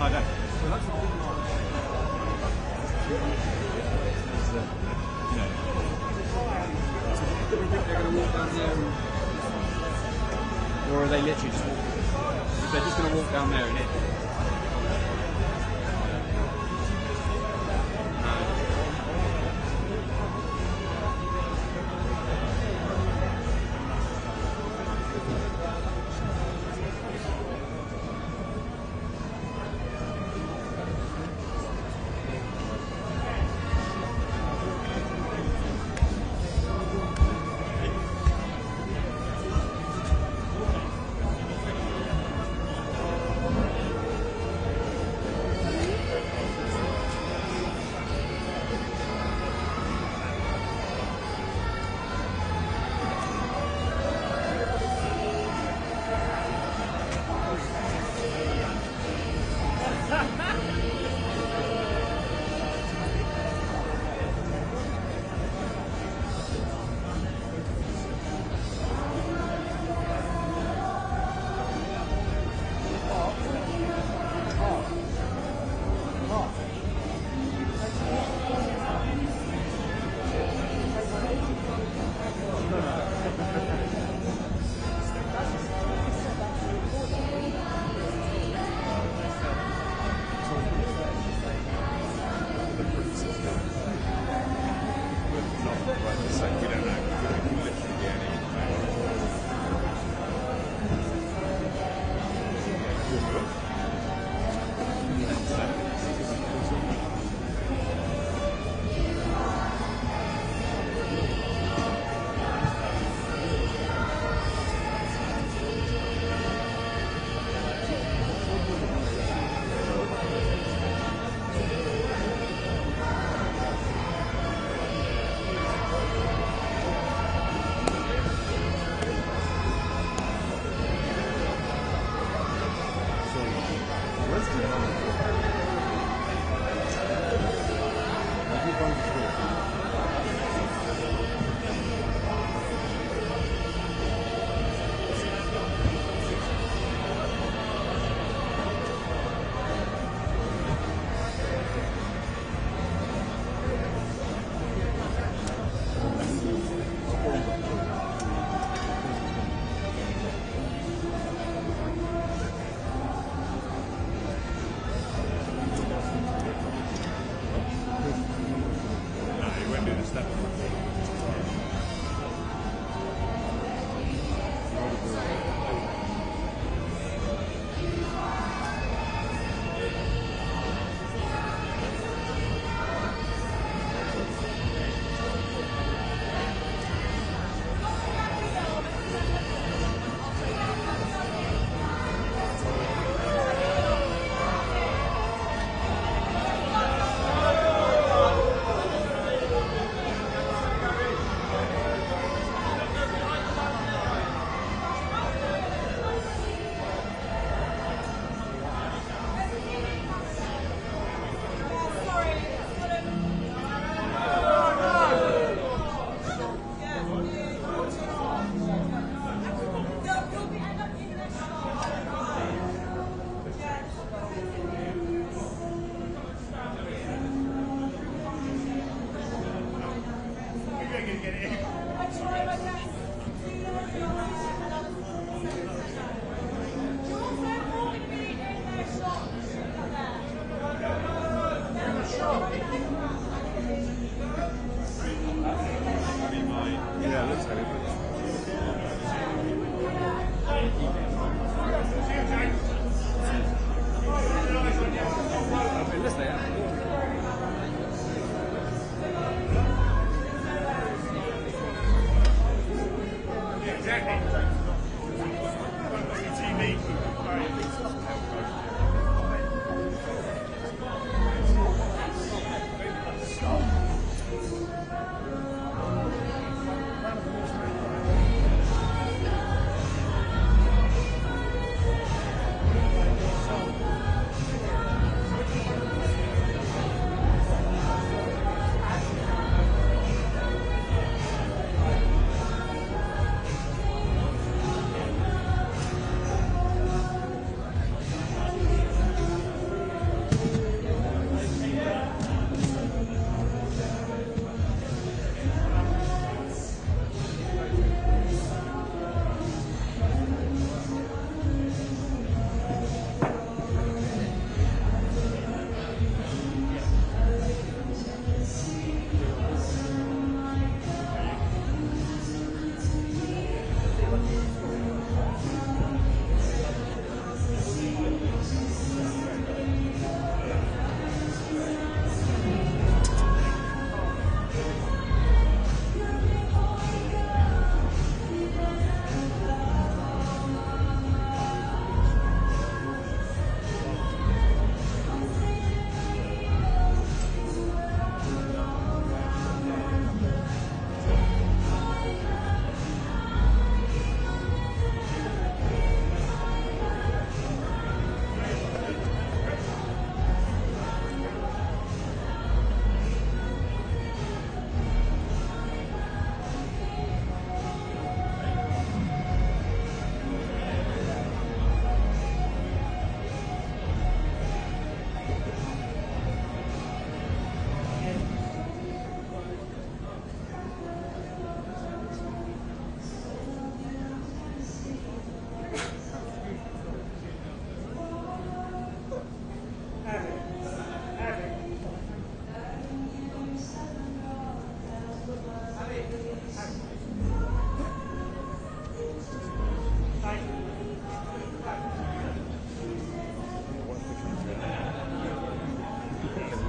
I know. Well, that's a big one. Do we think they're going to walk down there, or are they literally just walking? They're just going to walk down there and hit.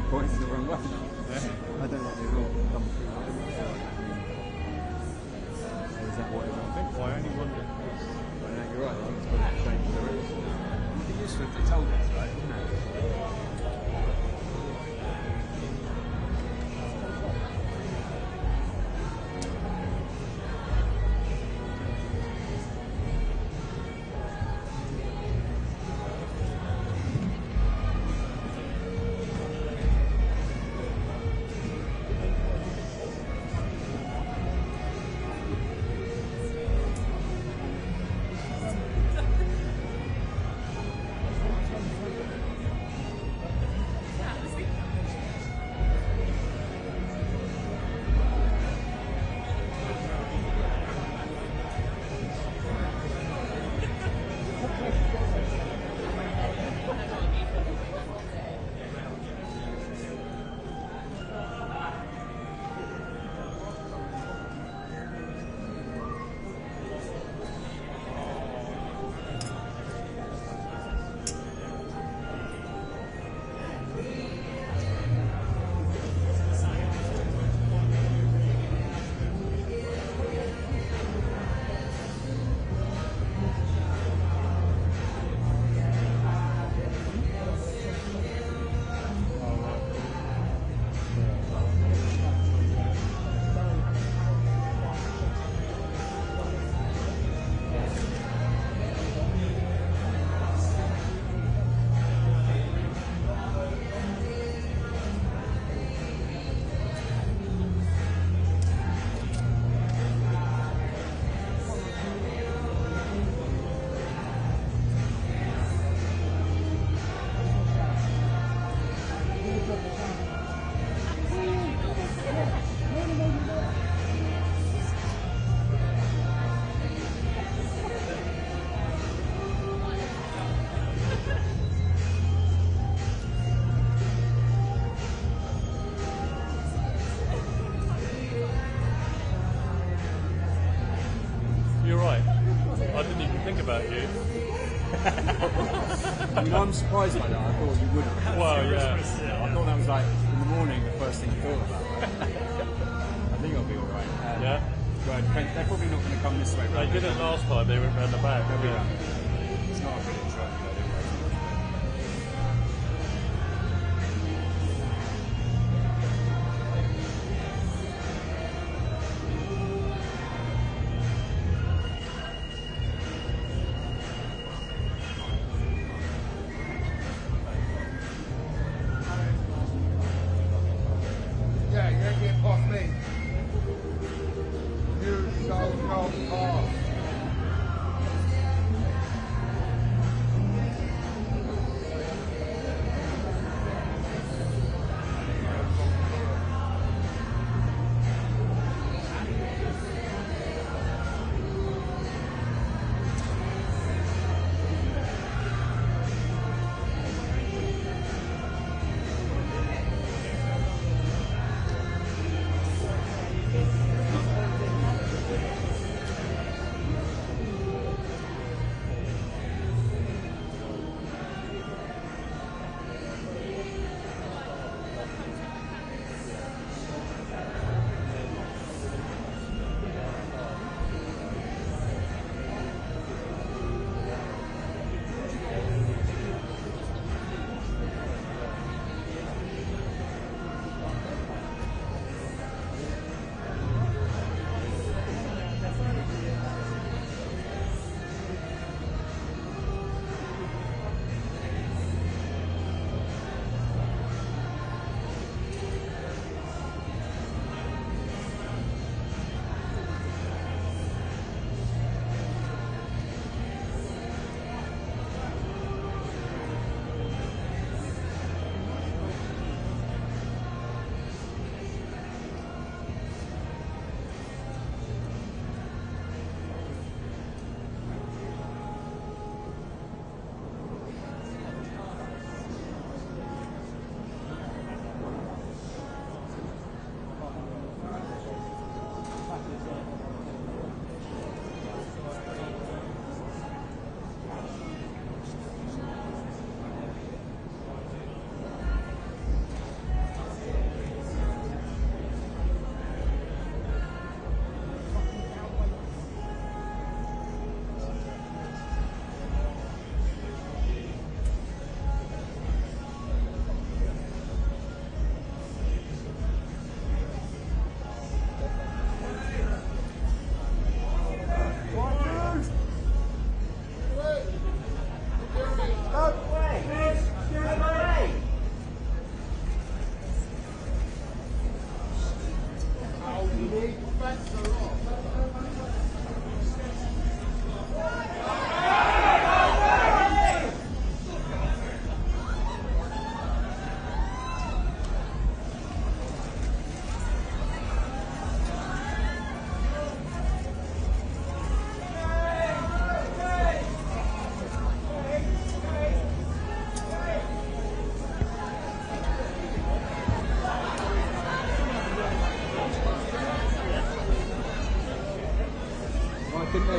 pointing the wrong way. I don't know, they've all come through. Is that what everyone thinks? Well, I only wonder. Well, no, you're right, I think it's got to change the direction. It'd be useful if they told us, right? Wouldn't it? About you. I mean, I'm surprised by that. I thought you would have. Well, yeah. I thought that was like in the morning the first thing you thought about. I think I'll be all right. Yeah. Well, they're probably not going to come this way. They didn't last time. They went round the back. It's not a good intro.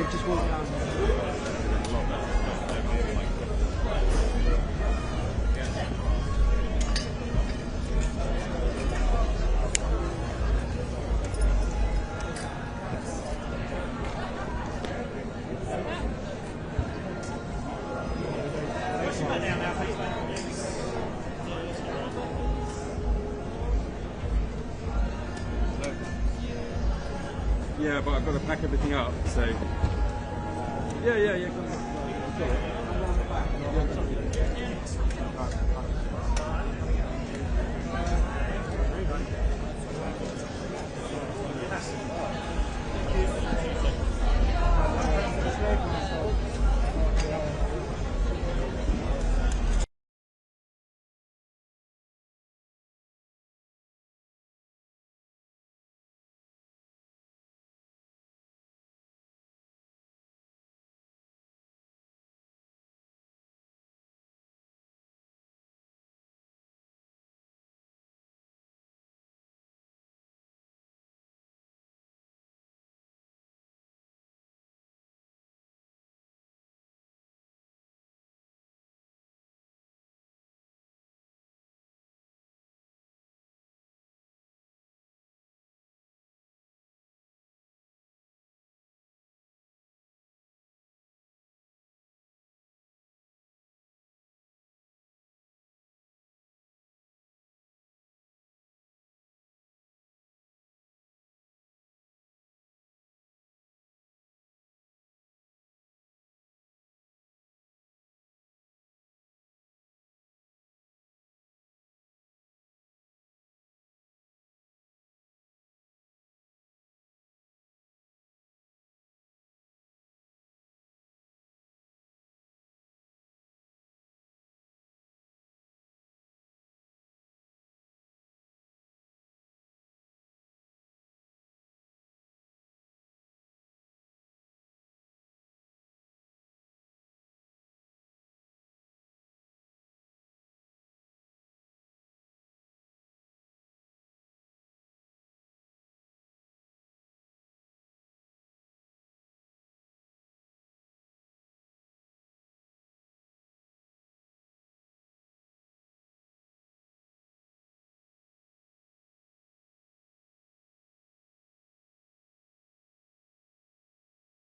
Dave, just walk down. Yeah, but I've got to pack everything up, so... Yeah, come on.